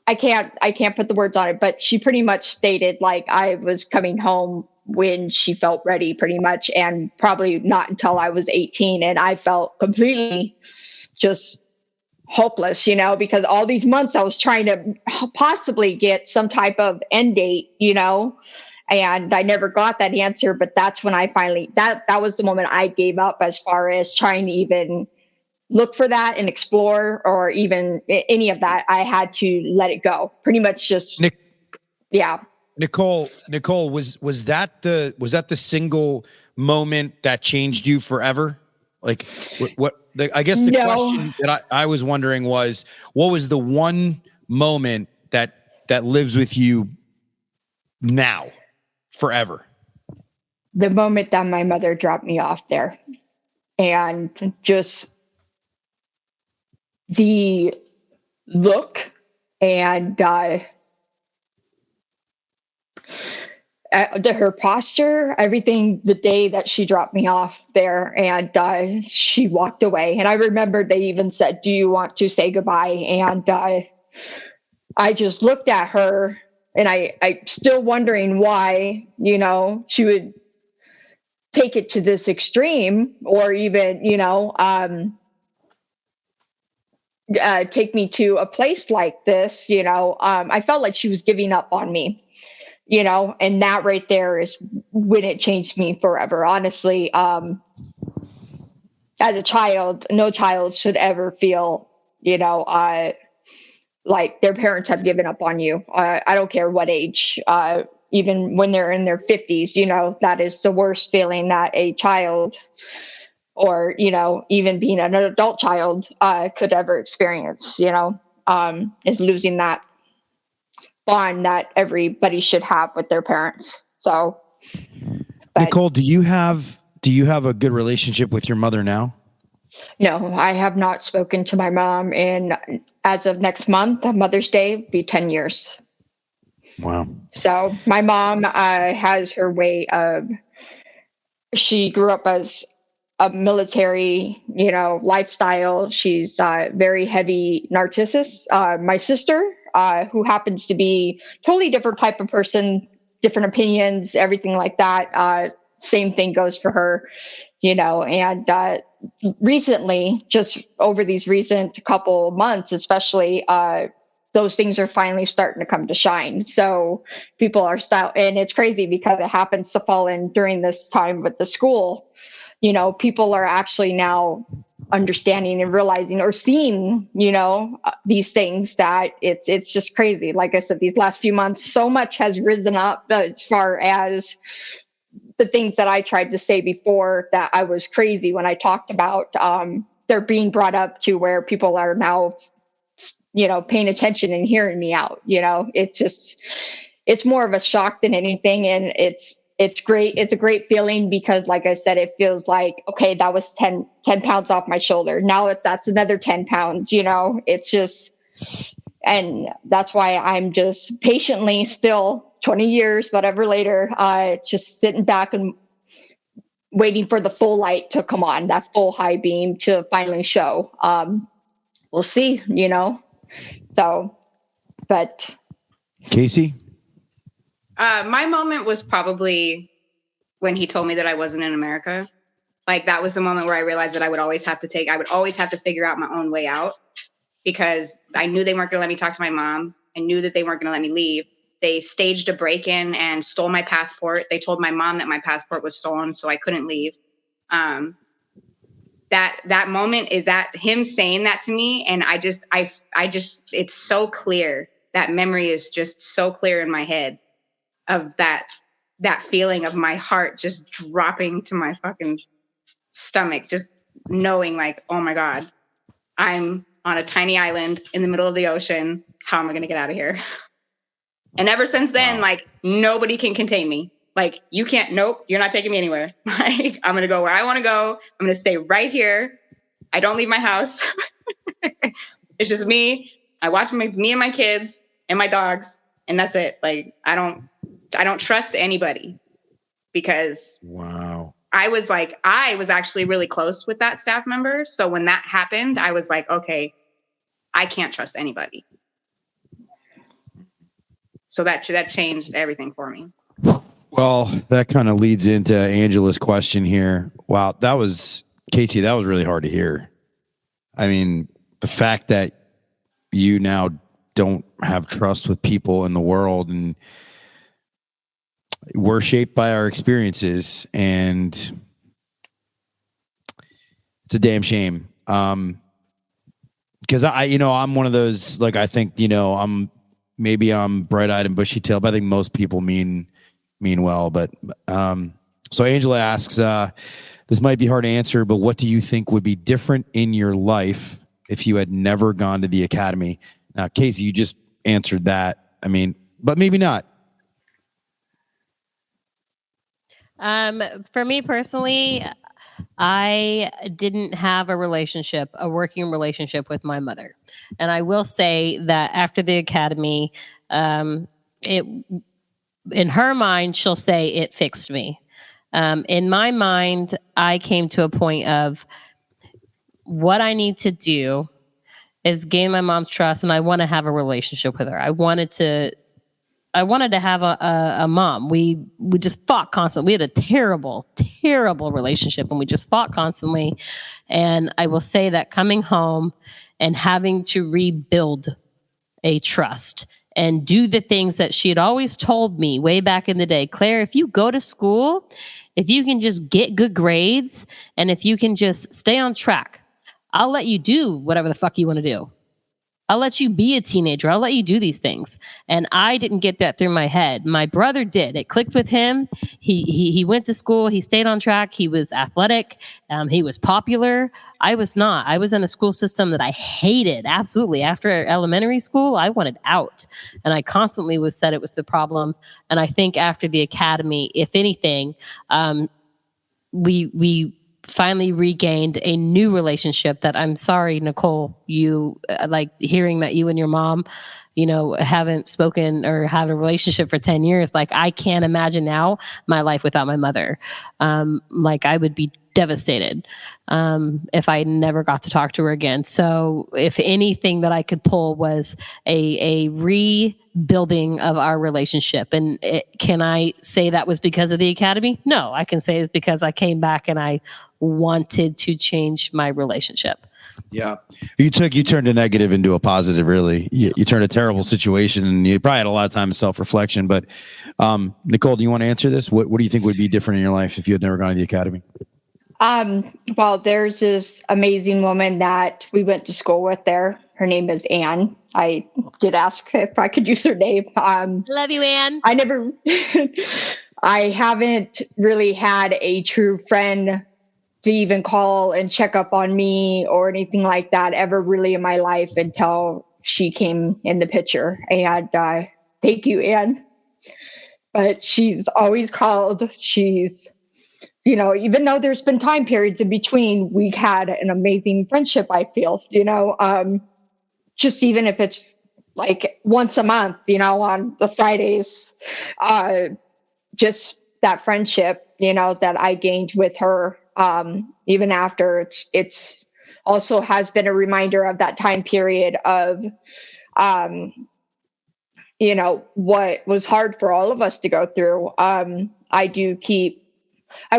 I can't put the words on it, but she pretty much stated like I was coming home when she felt ready, pretty much, and probably not until I was 18. And I felt completely just hopeless, because all these months I was trying to possibly get some type of end date, and I never got that answer. But that's when I finally, that was the moment I gave up as far as trying to even look for that and explore or even any of that. I had to let it go, pretty much. Just yeah. Nicole, was that the single moment that changed you forever? Like I guess the question that I was wondering was, what was the one moment that lives with you now forever? The moment that my mother dropped me off there, and just the look and her posture, everything, the day that she dropped me off there, and she walked away. And I remember they even said, "Do you want to say goodbye?" And I just looked at her, and I still wondering why, she would take it to this extreme, or even, take me to a place like this. I felt like she was giving up on me. And that right there is when it changed me forever. Honestly, as a child, no child should ever feel, like their parents have given up on you. I don't care what age, even when they're in their 50s, that is the worst feeling that a child or, even being an adult child could ever experience, is losing that bond that everybody should have with their parents. So, Nicole, do you have a good relationship with your mother now? No, I have not spoken to my mom in, as of next month, Mother's Day, be 10 years. Wow. So my mom has her way of, she grew up as a military, lifestyle. She's very heavy narcissist. My sister, who happens to be totally different type of person, different opinions, everything like that. Same thing goes for her, and recently, just over these recent couple months, especially, those things are finally starting to come to shine. So people are and it's crazy because it happens to fall in during this time with the school. People are actually now understanding and realizing or seeing, these things that it's just crazy. Like I said, these last few months, so much has risen up as far as the things that I tried to say before that I was crazy when I talked about, they're being brought up to where people are now, paying attention and hearing me out. It's more of a shock than anything. And it's great. It's a great feeling because, like I said, it feels like, okay, that was 10 pounds off my shoulder. Now that's another 10 pounds, it's just, and that's why I'm just patiently still 20 years, whatever later, just sitting back and waiting for the full light to come on, that full high beam to finally show. We'll see, so, but. Casey? My moment was probably when he told me that I wasn't in America. Like, that was the moment where I realized that I would always have to figure out my own way out, because I knew they weren't going to let me talk to my mom. I knew that they weren't going to let me leave. They staged a break-in and stole my passport. They told my mom that my passport was stolen, so I couldn't leave. That moment is that him saying that to me. And I just, it's so clear that memory is just so clear in my head of that feeling of my heart just dropping to my fucking stomach, just knowing like, oh my God, I'm on a tiny island in the middle of the ocean. How am I going to get out of here? And ever since then, like, nobody can contain me. Like, you can't, nope, you're not taking me anywhere. Like, I'm going to go where I want to go. I'm going to stay right here. I don't leave my house. It's just me. I watch me and my kids and my dogs, and that's it. Like, I don't trust anybody because I was actually really close with that staff member. So when that happened, I was like, okay, I can't trust anybody. So that changed everything for me. Well, that kind of leads into Angela's question here. Wow, that was, Casey, that was really hard to hear. I mean, the fact that you now don't have trust with people in the world, and we're shaped by our experiences, and it's a damn shame. Because I'm one of those, like, I think, I'm bright-eyed and bushy-tailed, but I think most people mean well. But so Angela asks, this might be hard to answer, but what do you think would be different in your life if you had never gone to the academy? Now, Casey, you just answered that. I mean, but maybe not. For me personally, I didn't have a working relationship with my mother. And I will say that after the academy, in her mind, she'll say it fixed me. In my mind, I came to a point of what I need to do is gain my mom's trust, and I want to have a relationship with her. I wanted to have a mom. We just fought constantly. We had a terrible, terrible relationship, and we just fought constantly. And I will say that coming home and having to rebuild a trust and do the things that she had always told me way back in the day. Claire, if you go to school, if you can just get good grades, and if you can just stay on track, I'll let you do whatever the fuck you want to do. I'll let you be a teenager. I'll let you do these things. And I didn't get that through my head. My brother did. It clicked with him. He went to school. He stayed on track. He was athletic. He was popular. I was not. I was in a school system that I hated. Absolutely. After elementary school, I wanted out. And I constantly said it was the problem. And I think after the academy, if anything, we finally regained a new relationship that I'm sorry, Nicole, you like hearing that you and your mom, haven't spoken or have a relationship for 10 years. Like, I can't imagine now my life without my mother. Like, I would be devastated if I never got to talk to her again. So if anything that I could pull was a rebuilding of our relationship. And can I say that was because of the academy? No, I can say it's because I came back and I wanted to change my relationship. Yeah. You turned a negative into a positive, really. You turned a terrible situation, and you probably had a lot of time of self-reflection. But Nicole, do you want to answer this? What do you think would be different in your life if you had never gone to the academy? Well, there's this amazing woman that we went to school with there. Her name is Anne. I did ask if I could use her name. Love you, Anne. I haven't really had a true friend to even call and check up on me or anything like that ever really in my life until she came in the picture. And thank you, Anne. But she's always called. She's, even though there's been time periods in between, we had an amazing friendship, I feel, just even if it's like once a month, on the Fridays, just that friendship, that I gained with her. Even after it's also has been a reminder of that time period of, what was hard for all of us to go through. I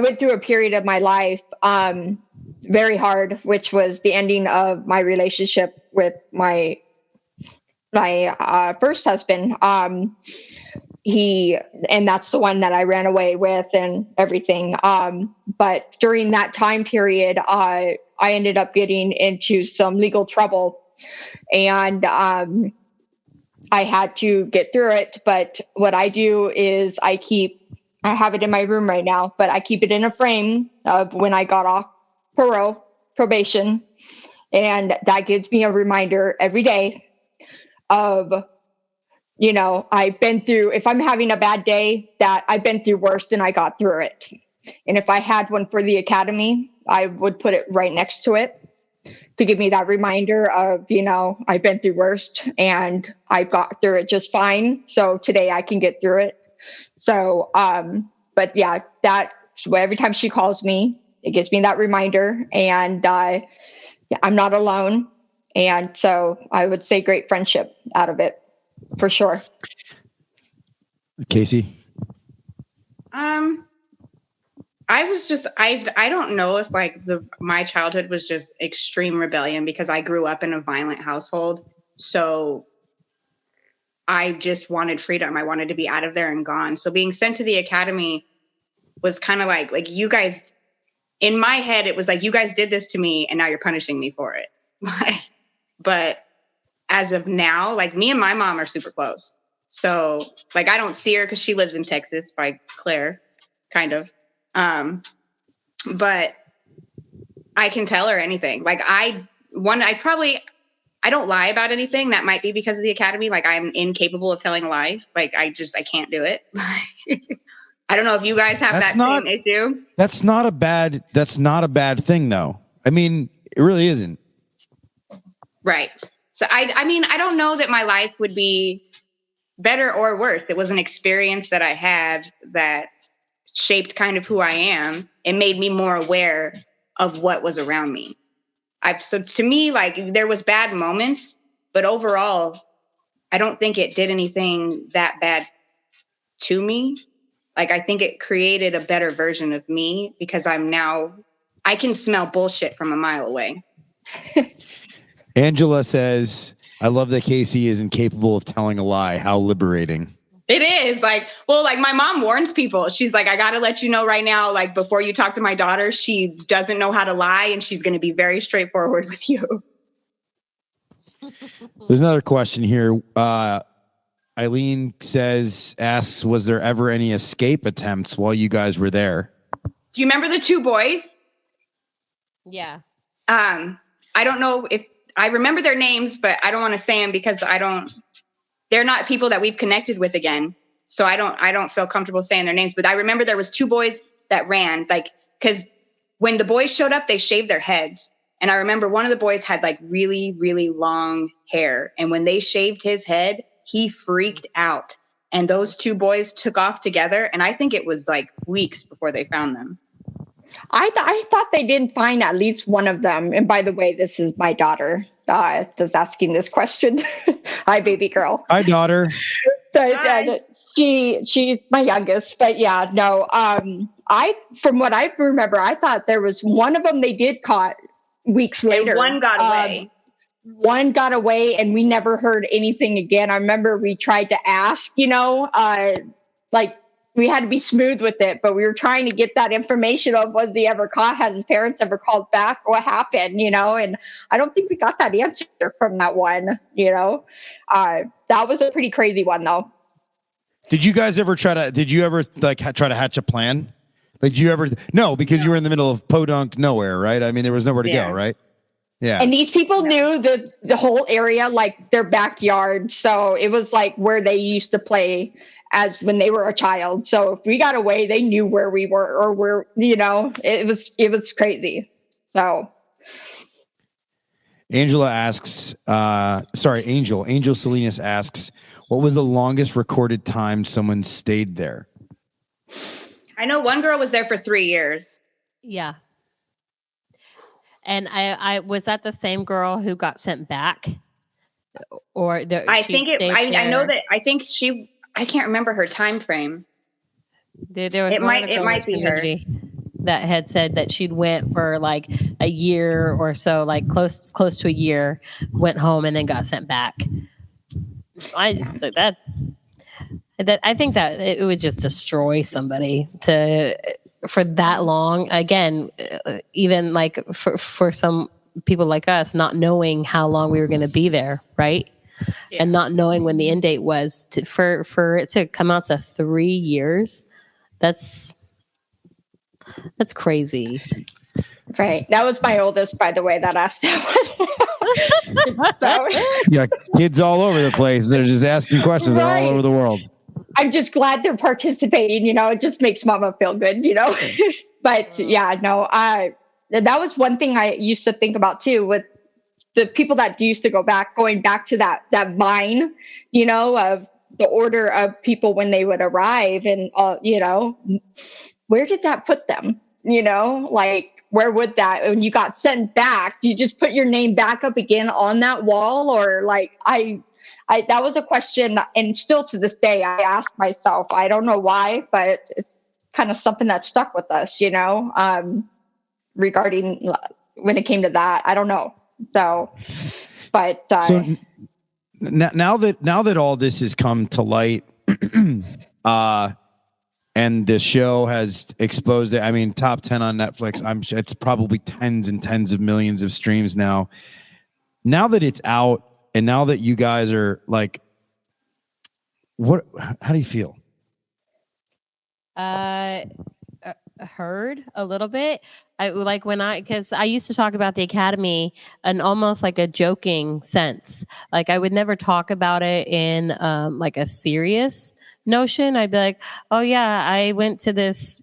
went through a period of my life, very hard, which was the ending of my relationship with my first husband. And that's the one that I ran away with and everything. But during that time period, I ended up getting into some legal trouble. And I had to get through it. But what I do is I have it in my room right now, but I keep it in a frame of when I got off probation. And that gives me a reminder every day of, I've been through, if I'm having a bad day, that I've been through worse and I got through it. And if I had one for the academy, I would put it right next to it to give me that reminder of, I've been through worst and I got through it just fine. So today I can get through it. So, but yeah, every time she calls me, it gives me that reminder, and I'm not alone. And so I would say great friendship out of it for sure. Casey? I don't know if my childhood was just extreme rebellion because I grew up in a violent household. So I just wanted freedom. I wanted to be out of there and gone. So being sent to the academy was kind of like you guys, in my head, it was like, you guys did this to me and now you're punishing me for it. But as of now, me and my mom are super close. So I don't see her because she lives in Texas by Claire, kind of. But I can tell her anything. I don't lie about anything. That might be because of the academy. I'm incapable of telling a lie. I can't do it. I don't know if you guys have same issue. That's not a bad thing though. I mean, it really isn't. Right. So I don't know that my life would be better or worse. It was an experience that I had that shaped kind of who I am and made me more aware of what was around me. So to me, there was bad moments, but overall, I don't think it did anything that bad to me. I think it created a better version of me because I can smell bullshit from a mile away. Angela says, I love that Casey is incapable of telling a lie. How liberating. It is my mom warns people. She's I got to let you know right now, before you talk to my daughter, she doesn't know how to lie and she's going to be very straightforward with you. There's another question here. Eileen asks, was there ever any escape attempts while you guys were there? Do you remember the two boys? Yeah. I don't know if I remember their names, but I don't want to say them because they're not people that we've connected with again. So I don't feel comfortable saying their names, but I remember there was two boys that ran because when the boys showed up, they shaved their heads. And I remember one of the boys had really, really long hair. And when they shaved his head, he freaked out. And those two boys took off together. And I think it was weeks before they found them. I thought they didn't find at least one of them. And by the way, this is my daughter that's asking this question. Hi, baby girl. Hi, daughter. Hi. She's my youngest. But yeah, no. From what I remember, I thought there was one of them they did caught weeks later. And one got away. One got away and we never heard anything again. I remember we tried to ask, we had to be smooth with it, but we were trying to get that information of was he ever caught? Has his parents ever called back? What happened? And I don't think we got that answer from that one, that was a pretty crazy one though. Did you guys ever try to hatch a plan? Did you ever? No, because you were in the middle of podunk nowhere, right? I mean, there was nowhere to go, right? Yeah. And these people knew the whole area, their backyard. So it was where they used to play as when they were a child. So if we got away, they knew where we were or where, it was crazy. So. Angela asks, Angel Salinas asks, what was the longest recorded time someone stayed there? I know one girl was there for 3 years. Yeah. And I was that the same girl who got sent back? Or I can't remember her time frame. There was it might be her that had said that she'd went for a year or so, close to a year, went home and then got sent back. I just like that I think that it would just destroy somebody for that long. Again, even for some people like us, not knowing how long we were going to be there, right? and not knowing when the end date was for it to come out to 3 years. That's crazy. Right. That was my oldest, by the way, that asked that one. So, Yeah, kids all over the place. They're just asking questions. They're all over the world. I'm just glad they're participating. It just makes mama feel good, But yeah, no, that was one thing I used to think about too, with the people that used to going back to that vine, of the order of people when they would arrive, and where did that put them? Like, where would that, when you got sent back, do you just put your name back up again on that wall? Or like, I that was a question, and still to this day, I ask myself. I don't know why, but it's kind of something that stuck with us, regarding when it came to that. I don't know. So, but so now that all this has come to light, and the show has exposed it. I mean, top 10 on Netflix. It's probably tens and tens of millions of streams now. Now that it's out, and now that you guys are like, how do you feel? Heard a little bit. Because I used to talk about the Academy in almost like a joking sense. Like, I would never talk about it in like a serious notion. I'd be like, oh yeah, I went to this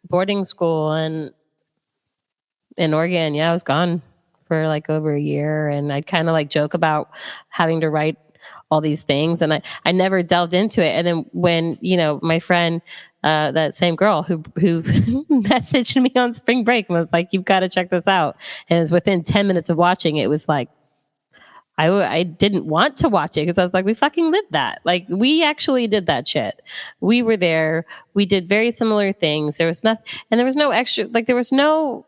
boarding school in Oregon. Yeah, I was gone for like over a year, and I'd kind of like joke about having to write all these things, and I never delved into it. And then when my friend, that same girl who messaged me on spring break and was like, you've got to check this out, and it was within 10 minutes of watching it was like, I didn't want to watch it because I was like, we fucking lived that. Like, we actually did that shit. We were there. We did very similar things. There was nothing, and there was no extra, like, there was no,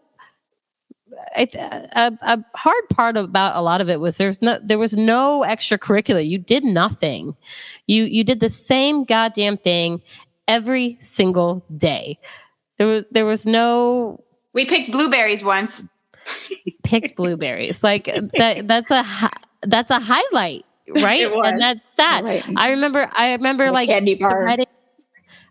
a hard part about a lot of it was there was no extracurricular. You did nothing. You did the same goddamn thing every single day. There was no. We picked blueberries once. Picked blueberries, like that's a highlight, right? And that's that. Right. I remember like candy bar.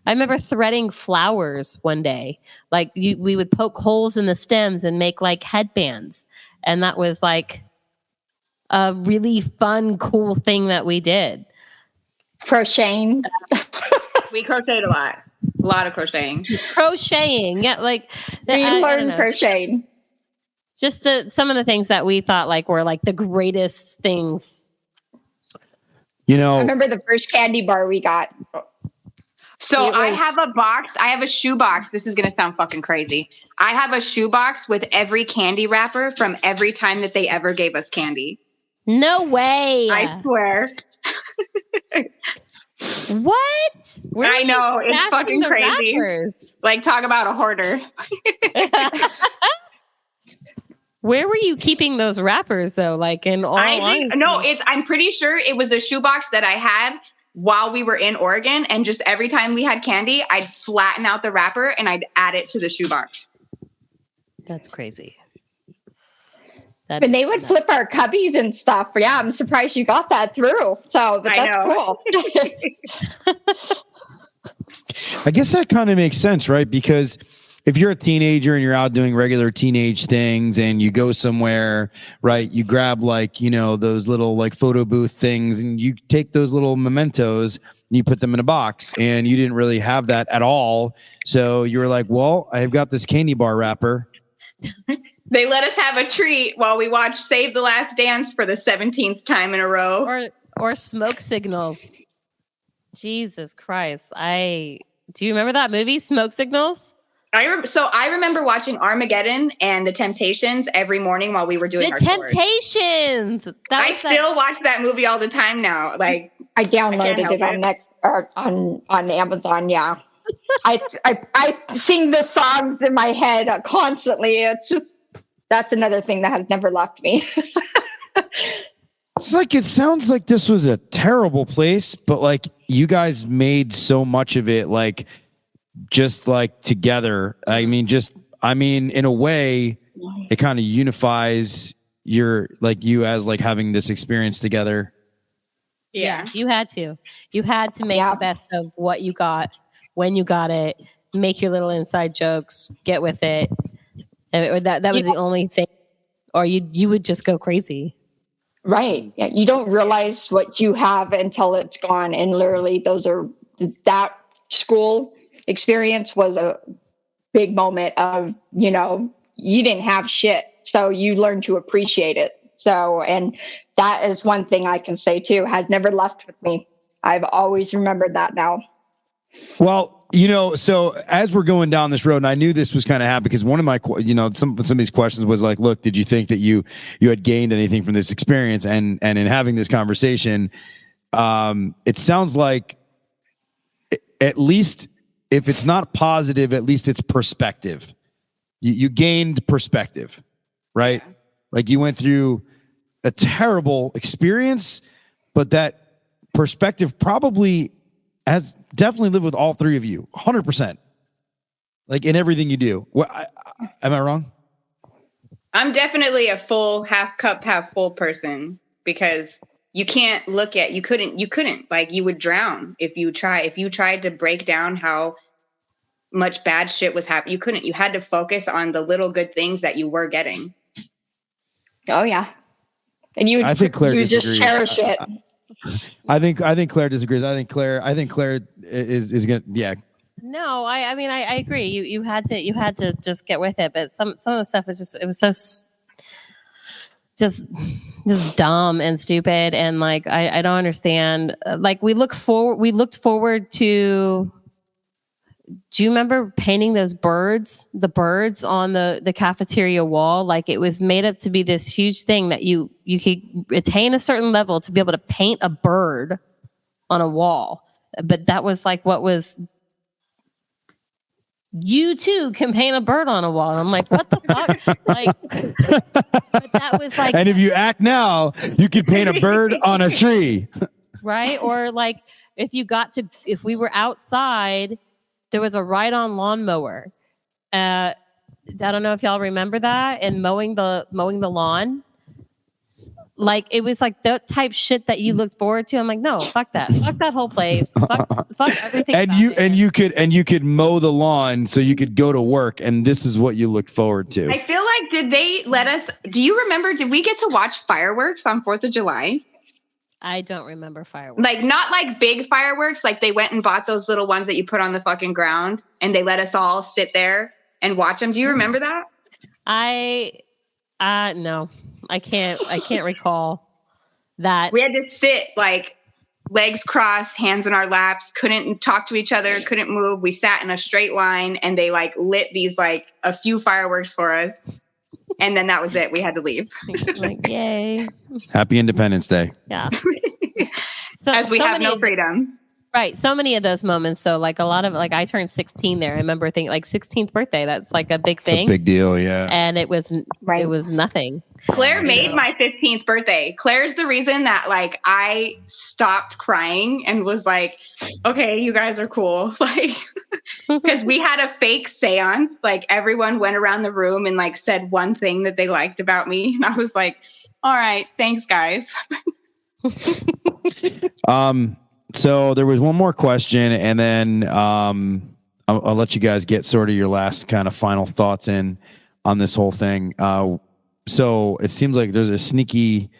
I remember threading flowers one day. Like, we would poke holes in the stems and make like headbands, and that was like a really fun, cool thing that we did. Crocheting. We crocheted a lot of crocheting. Yeah, like we learned crocheting. Just some of the things that we thought like were like the greatest things. I remember the first candy bar we got. So I have a box. I have a shoe box. This is going to sound fucking crazy. I have a shoe box with every candy wrapper from every time that they ever gave us candy. No way. I swear. What? Where I know. It's fucking crazy. Wrappers? Like, talk about a hoarder. Where were you keeping those wrappers though? Like, in all honesty? I'm pretty sure it was a shoebox that I had while we were in Oregon, and just every time we had candy, I'd flatten out the wrapper and I'd add it to the shoebox. That's crazy. And they would flip our cubbies and stuff. Yeah, I'm surprised you got that through. So, but that's cool. I guess that kind of makes sense, right? Because if you're a teenager and you're out doing regular teenage things and you go somewhere, right, you grab like, those little like photo booth things and you take those little mementos and you put them in a box, and you didn't really have that at all. So you were like, well, I've got this candy bar wrapper. They let us have a treat while we watched Save the Last Dance for the 17th time in a row. Or smoke signals. Jesus Christ. Do you remember that movie, Smoke Signals? I remember watching Armageddon and The Temptations every morning while we were doing our Temptations. I still watch that movie all the time now. Like, I downloaded it on Amazon. Yeah, I sing the songs in my head constantly. It's just, that's another thing that has never left me. It's like, it sounds like this was a terrible place, but like you guys made so much of it, like just like together. I mean, in a way, it kind of unifies you as like having this experience together. Yeah. You had to make the best of what you got when you got it, make your little inside jokes, get with it. And that was the only thing, or you would just go crazy. Right. Yeah. You don't realize what you have until it's gone. And literally that school experience was a big moment of, you didn't have shit. So you learn to appreciate it. So, and that is one thing I can say too, has never left with me. I've always remembered that now. Well, so as we're going down this road, and I knew this was kind of happening because one of my, some of these questions was like, look, did you think that you had gained anything from this experience? And in having this conversation, it sounds like at least if it's not positive, at least it's perspective. You gained perspective, right? Yeah. Like you went through a terrible experience, but that perspective probably has definitely lived with all three of you 100%, like in everything you do. Am I wrong? I'm definitely a full half cup, half full person, because you can't you couldn't like, you would drown if you tried to break down how much bad shit was happening. You had to focus on the little good things that you were getting. Oh yeah. And I think Claire you just cherish it. I think Claire disagrees. I think Claire is gonna. Yeah. No, I mean I agree. You had to just get with it. But some of the stuff was just dumb and stupid, and like I don't understand. Like we looked forward to. Do you remember painting those birds? The birds on the cafeteria wall, like it was made up to be this huge thing that you could attain a certain level to be able to paint a bird on a wall. But that was like what was. You too can paint a bird on a wall. And I'm like, what the fuck? Like, but that was like. And if you act now, you could paint a bird on a tree, right? Or like if we were outside. There was a ride-on lawnmower. I don't know if y'all remember that, and mowing the lawn. Like it was like the type shit that you looked forward to. I'm like, no, fuck that whole place, fuck everything. And you could mow the lawn so you could go to work, and this is what you looked forward to. I feel like did they let us? Do you remember? Did we get to watch fireworks on 4th of July? I don't remember fireworks. Like not like big fireworks. Like they went and bought those little ones that you put on the fucking ground, and they let us all sit there and watch them. Do you remember that? No, I can't recall that. We had to sit like legs crossed, hands in our laps, couldn't talk to each other, couldn't move. We sat in a straight line, and they like lit these like a few fireworks for us. And then that was it. We had to leave. Like, yay. Happy Independence Day. Yeah. As we have no freedom. Right. So many of those moments, though, like a lot of, like I turned 16 there. I remember thinking like 16th birthday. That's like a big thing. It's a big deal. Yeah. And it was nothing. Claire made my 15th birthday. Claire's the reason that like I stopped crying and was like, okay, you guys are cool. Like, because we had a fake seance. Like everyone went around the room and like said one thing that they liked about me. And I was like, all right, thanks guys. So there was one more question, and then I'll let you guys get sort of your last kind of final thoughts in on this whole thing. So it seems like there's a sneaky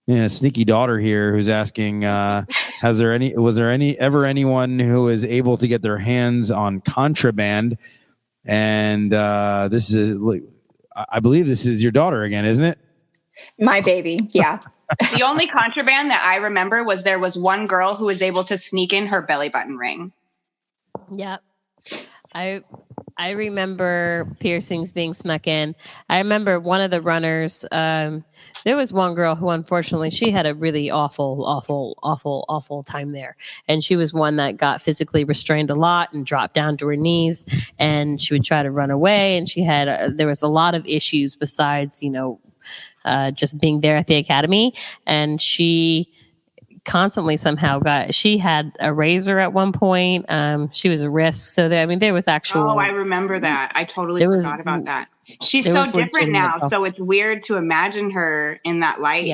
daughter here who's asking, was there ever anyone who was able to get their hands on contraband? And this is, I believe this is your daughter again, isn't it? My baby. Yeah. The only contraband that I remember was there was one girl who was able to sneak in her belly button ring. Yep. I remember piercings being snuck in. I remember one of the runners. There was one girl who, unfortunately, she had a really awful time there. And she was one that got physically restrained a lot and dropped down to her knees. And she would try to run away. And she had there was a lot of issues besides, just being there at the academy. And she constantly somehow she had a razor at one point. She was a risk. So there was actual. Oh, I remember that. I totally forgot about that. She's so different now. So it's weird to imagine her in that light.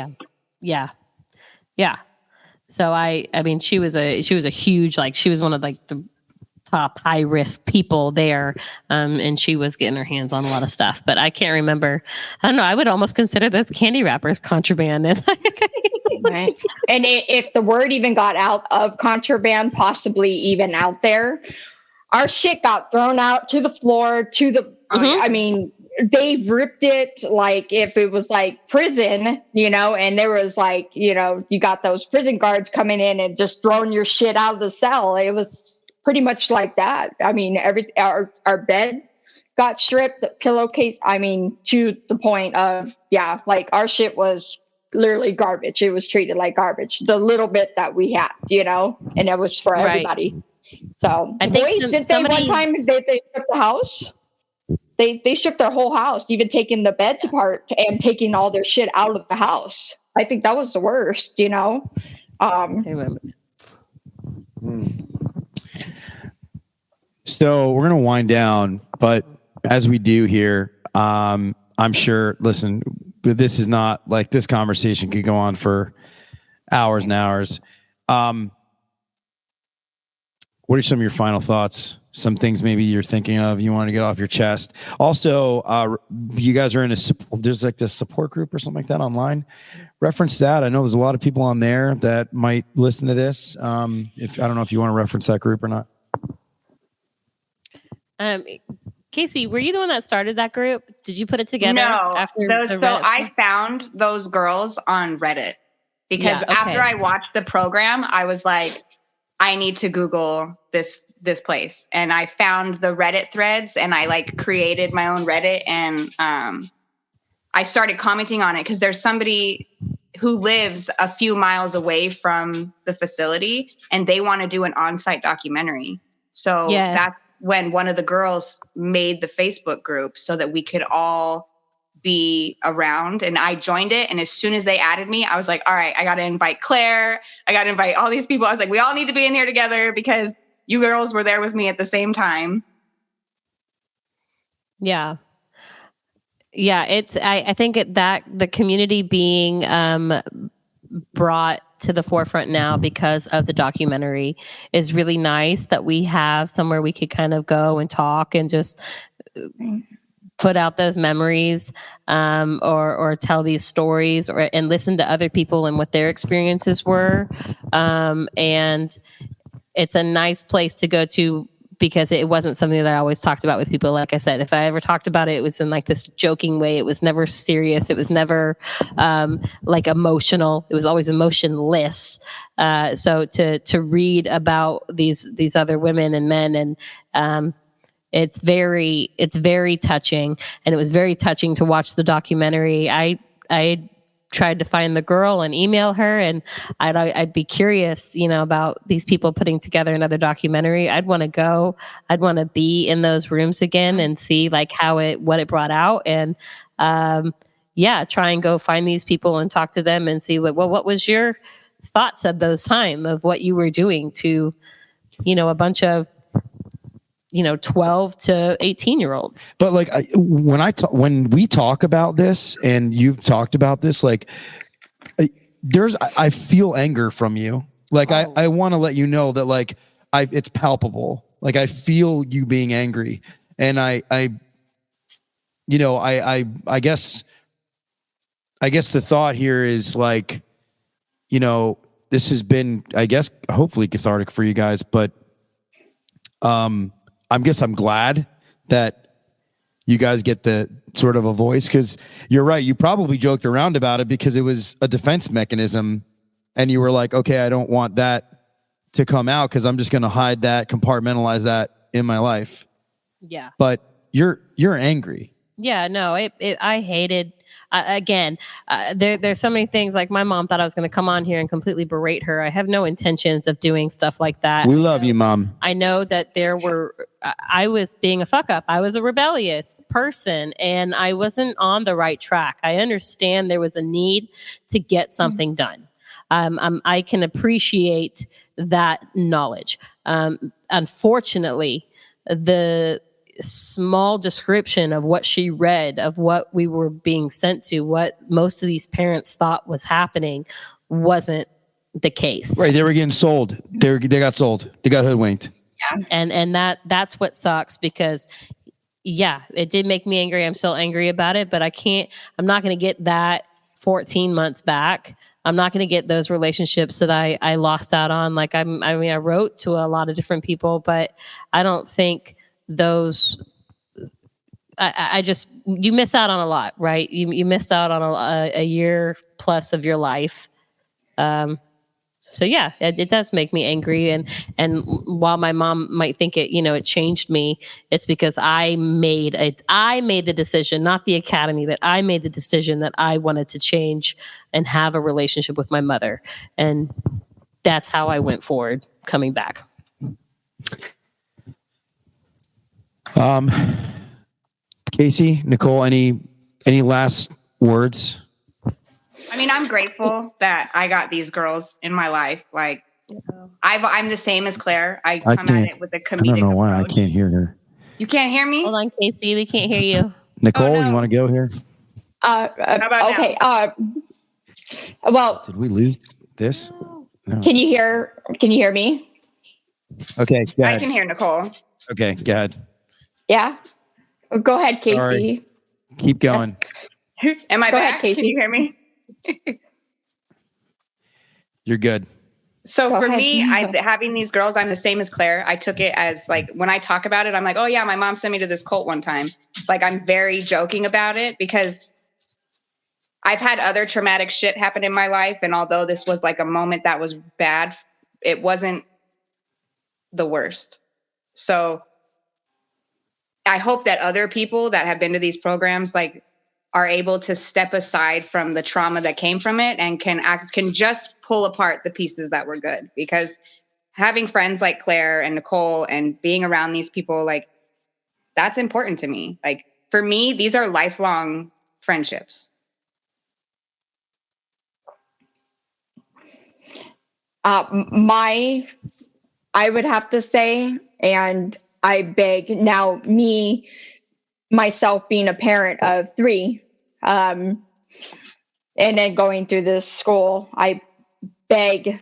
Yeah. So I mean, she was a huge, like, she was one of like the top high risk people there. And she was getting her hands on a lot of stuff, but I can't remember. I don't know. I would almost consider those candy wrappers contraband. Right. And if the word even got out of contraband, possibly even out there, our shit got thrown out to the floor, to the, I mean, they ripped it like if it was like prison, you know, and there was like, you know, you got those prison guards coming in and just throwing your shit out of the cell. It was pretty much like that. I mean, our bed got stripped, the pillowcase, I mean, to the point of, yeah, like our shit was literally garbage. It was treated like garbage, the little bit that we had, you know, and it was for everybody. So I think boys, did they one time they stripped the house? They stripped their whole house, even taking the beds apart and taking all their shit out of the house. I think that was the worst, you know. So we're gonna wind down, but as we do here, I'm sure. Listen, this is not like this conversation could go on for hours and hours. What are some of your final thoughts? Some things maybe you're thinking of, you want to get off your chest. Also, you guys are in there's like this support group or something like that online. Reference that. I know there's a lot of people on there that might listen to this. If I don't know if you want to reference that group or not. Casey, were you the one that started that group? Did you put it together? No, I found those girls on Reddit because after I watched the program, I was like, I need to Google this place. And I found the Reddit threads and I like created my own Reddit and I started commenting on it because there's somebody who lives a few miles away from the facility and they want to do an on-site documentary. So that's when one of the girls made the Facebook group so that we could all be around, and I joined it. And as soon as they added me, I was like, all right, I got to invite Claire. I got to invite all these people. I was like, we all need to be in here together because you girls were there with me at the same time. Yeah. Yeah. I think that the community being brought to the forefront now because of the documentary is really nice, that we have somewhere we could kind of go and talk and just put out those memories, or tell these stories, and listen to other people and what their experiences were. And it's a nice place to go to because it wasn't something that I always talked about with people. Like I said, if I ever talked about it, it was in like this joking way. It was never serious. It was never like emotional. It was always emotionless. So to read about these other women and men, and it's very touching, and it was very touching to watch the documentary. I tried to find the girl and email her, and I'd be curious, about these people putting together another documentary. I'd want to go. I'd want to be in those rooms again and see like what it brought out, and try and go find these people and talk to them and see what was your thoughts at those time of what you were doing to, a bunch of 12 to 18-year-olds. But like when we talk about this, and you've talked about this, like I feel anger from you. Like I want to let you know that like it's palpable. Like I feel you being angry, and I guess the thought here is like, this has been, I guess, hopefully cathartic for you guys, but I'm glad that you guys get the sort of a voice, because you're right. You probably joked around about it because it was a defense mechanism, and you were like, okay, I don't want that to come out because I'm just going to hide that, compartmentalize that in my life. Yeah. But you're angry. Yeah, no, I hated, there's so many things. Like my mom thought I was going to come on here and completely berate her. I have no intentions of doing stuff like that. We love you, Mom. I know that I was being a fuck up. I was a rebellious person and I wasn't on the right track. I understand there was a need to get something done. I can appreciate that knowledge. Unfortunately, the small description of what she read, of what we were being sent to, what most of these parents thought was happening, wasn't the case. Right. They were getting sold. They got sold. They got hoodwinked. Yeah. And that's what sucks because yeah, it did make me angry. I'm still angry about it, but I'm not going to get that 14 months back. I'm not going to get those relationships that I lost out on. Like, I wrote to a lot of different people, but I don't think those, you miss out on a lot, right? You miss out on a year plus of your life. So yeah, it does make me angry. And while my mom might think it changed me, it's because I made the decision, not the academy, but I made the decision that I wanted to change and have a relationship with my mother. And that's how I went forward coming back. Casey, Nicole, any last words? I mean, I'm grateful that I got these girls in my life. Like, I'm the same as Claire. I come at it with a comedic I don't know why approach. I can't hear her. You can't hear me? Hold on, Casey. We can't hear you. Nicole, Oh, no. you want to go here? How about okay. now? Well, Did we lose this? No. can you hear me? Okay, go ahead. I can hear Nicole. Okay, go ahead. Yeah. Go ahead, Casey. Sorry. Keep going. Am I Go back? ahead, Casey. Can you hear me? You're good. So Go for ahead. me, having these girls, I'm the same as Claire. I took it as like, when I talk about it, I'm like, oh yeah, my mom sent me to this cult one time. Like, I'm very joking about it because I've had other traumatic shit happen in my life. And although this was like a moment that was bad, it wasn't the worst. So I hope that other people that have been to these programs, like, are able to step aside from the trauma that came from it and can just pull apart the pieces that were good. Because having friends like Claire and Nicole and being around these people, like, that's important to me. Like, for me, these are lifelong friendships. I would have to say, and I beg now, myself being a parent of 3, and then going through this school, I beg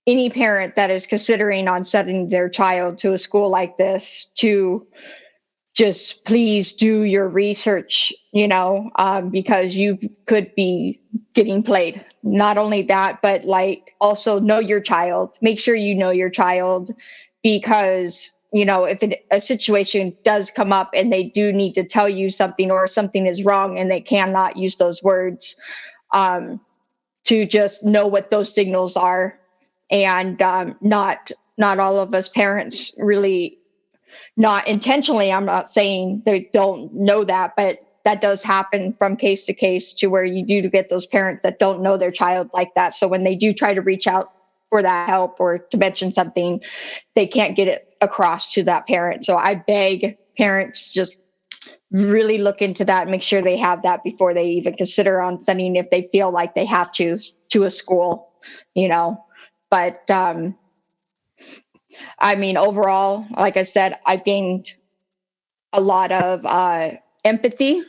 any parent that is considering on sending their child to a school like this to just please do your research, because you could be getting played. Not only that, but like also know your child. Make sure you know your child, because if a situation does come up and they do need to tell you something or something is wrong and they cannot use those words, to just know what those signals are. And not all of us parents really, not intentionally, I'm not saying they don't know that, but that does happen from case to case, to where you do get those parents that don't know their child like that. So when they do try to reach out for that help or to mention something, they can't get it across to that parent. So I beg parents, just really look into that and make sure they have that before they even consider on sending, if they feel like they have to a school, But I mean, overall, like I said, I've gained a lot of empathy,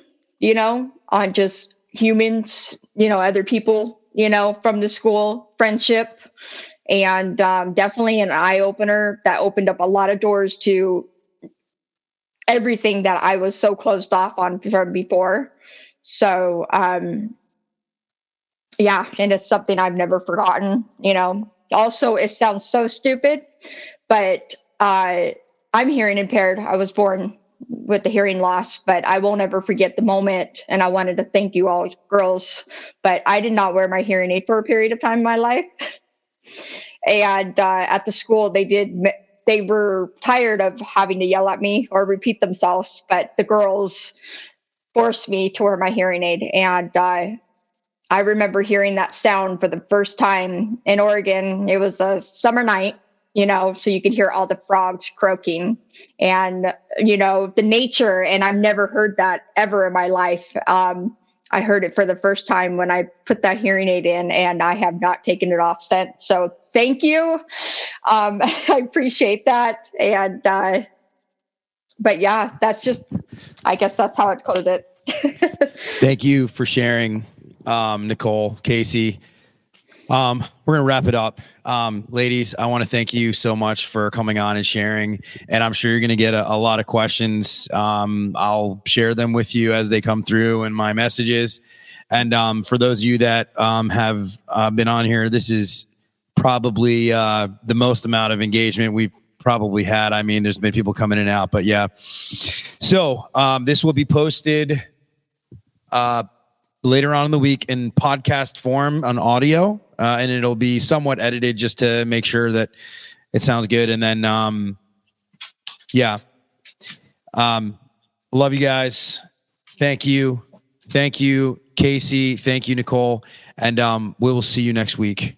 on just humans, other people, from the school, friendship, and definitely an eye opener that opened up a lot of doors to everything that I was so closed off on from before. So, yeah, and it's something I've never forgotten, Also, it sounds so stupid, but I'm hearing impaired. I was born with the hearing loss, but I won't ever forget the moment. And I wanted to thank you all girls, but I did not wear my hearing aid for a period of time in my life. And at the school, they were tired of having to yell at me or repeat themselves, but the girls forced me to wear my hearing aid. And I remember hearing that sound for the first time in Oregon. It was a summer night, so you could hear all the frogs croaking and, the nature. And I've never heard that ever in my life. I heard it for the first time when I put that hearing aid in, and I have not taken it off since. So thank you. I appreciate that. And, but yeah, I guess that's how I'd close it. Thank you for sharing, Nicole, Casey. We're going to wrap it up. Ladies, I want to thank you so much for coming on and sharing. And I'm sure you're going to get a lot of questions. I'll share them with you as they come through in my messages. And for those of you that have been on here, this is probably the most amount of engagement we've probably had. I mean, there's been people coming in and out, but yeah. So this will be posted later on in the week in podcast form on audio, and it'll be somewhat edited just to make sure that it sounds good. And then, love you guys. Thank you. Thank you, Casey. Thank you, Nicole. And we will see you next week.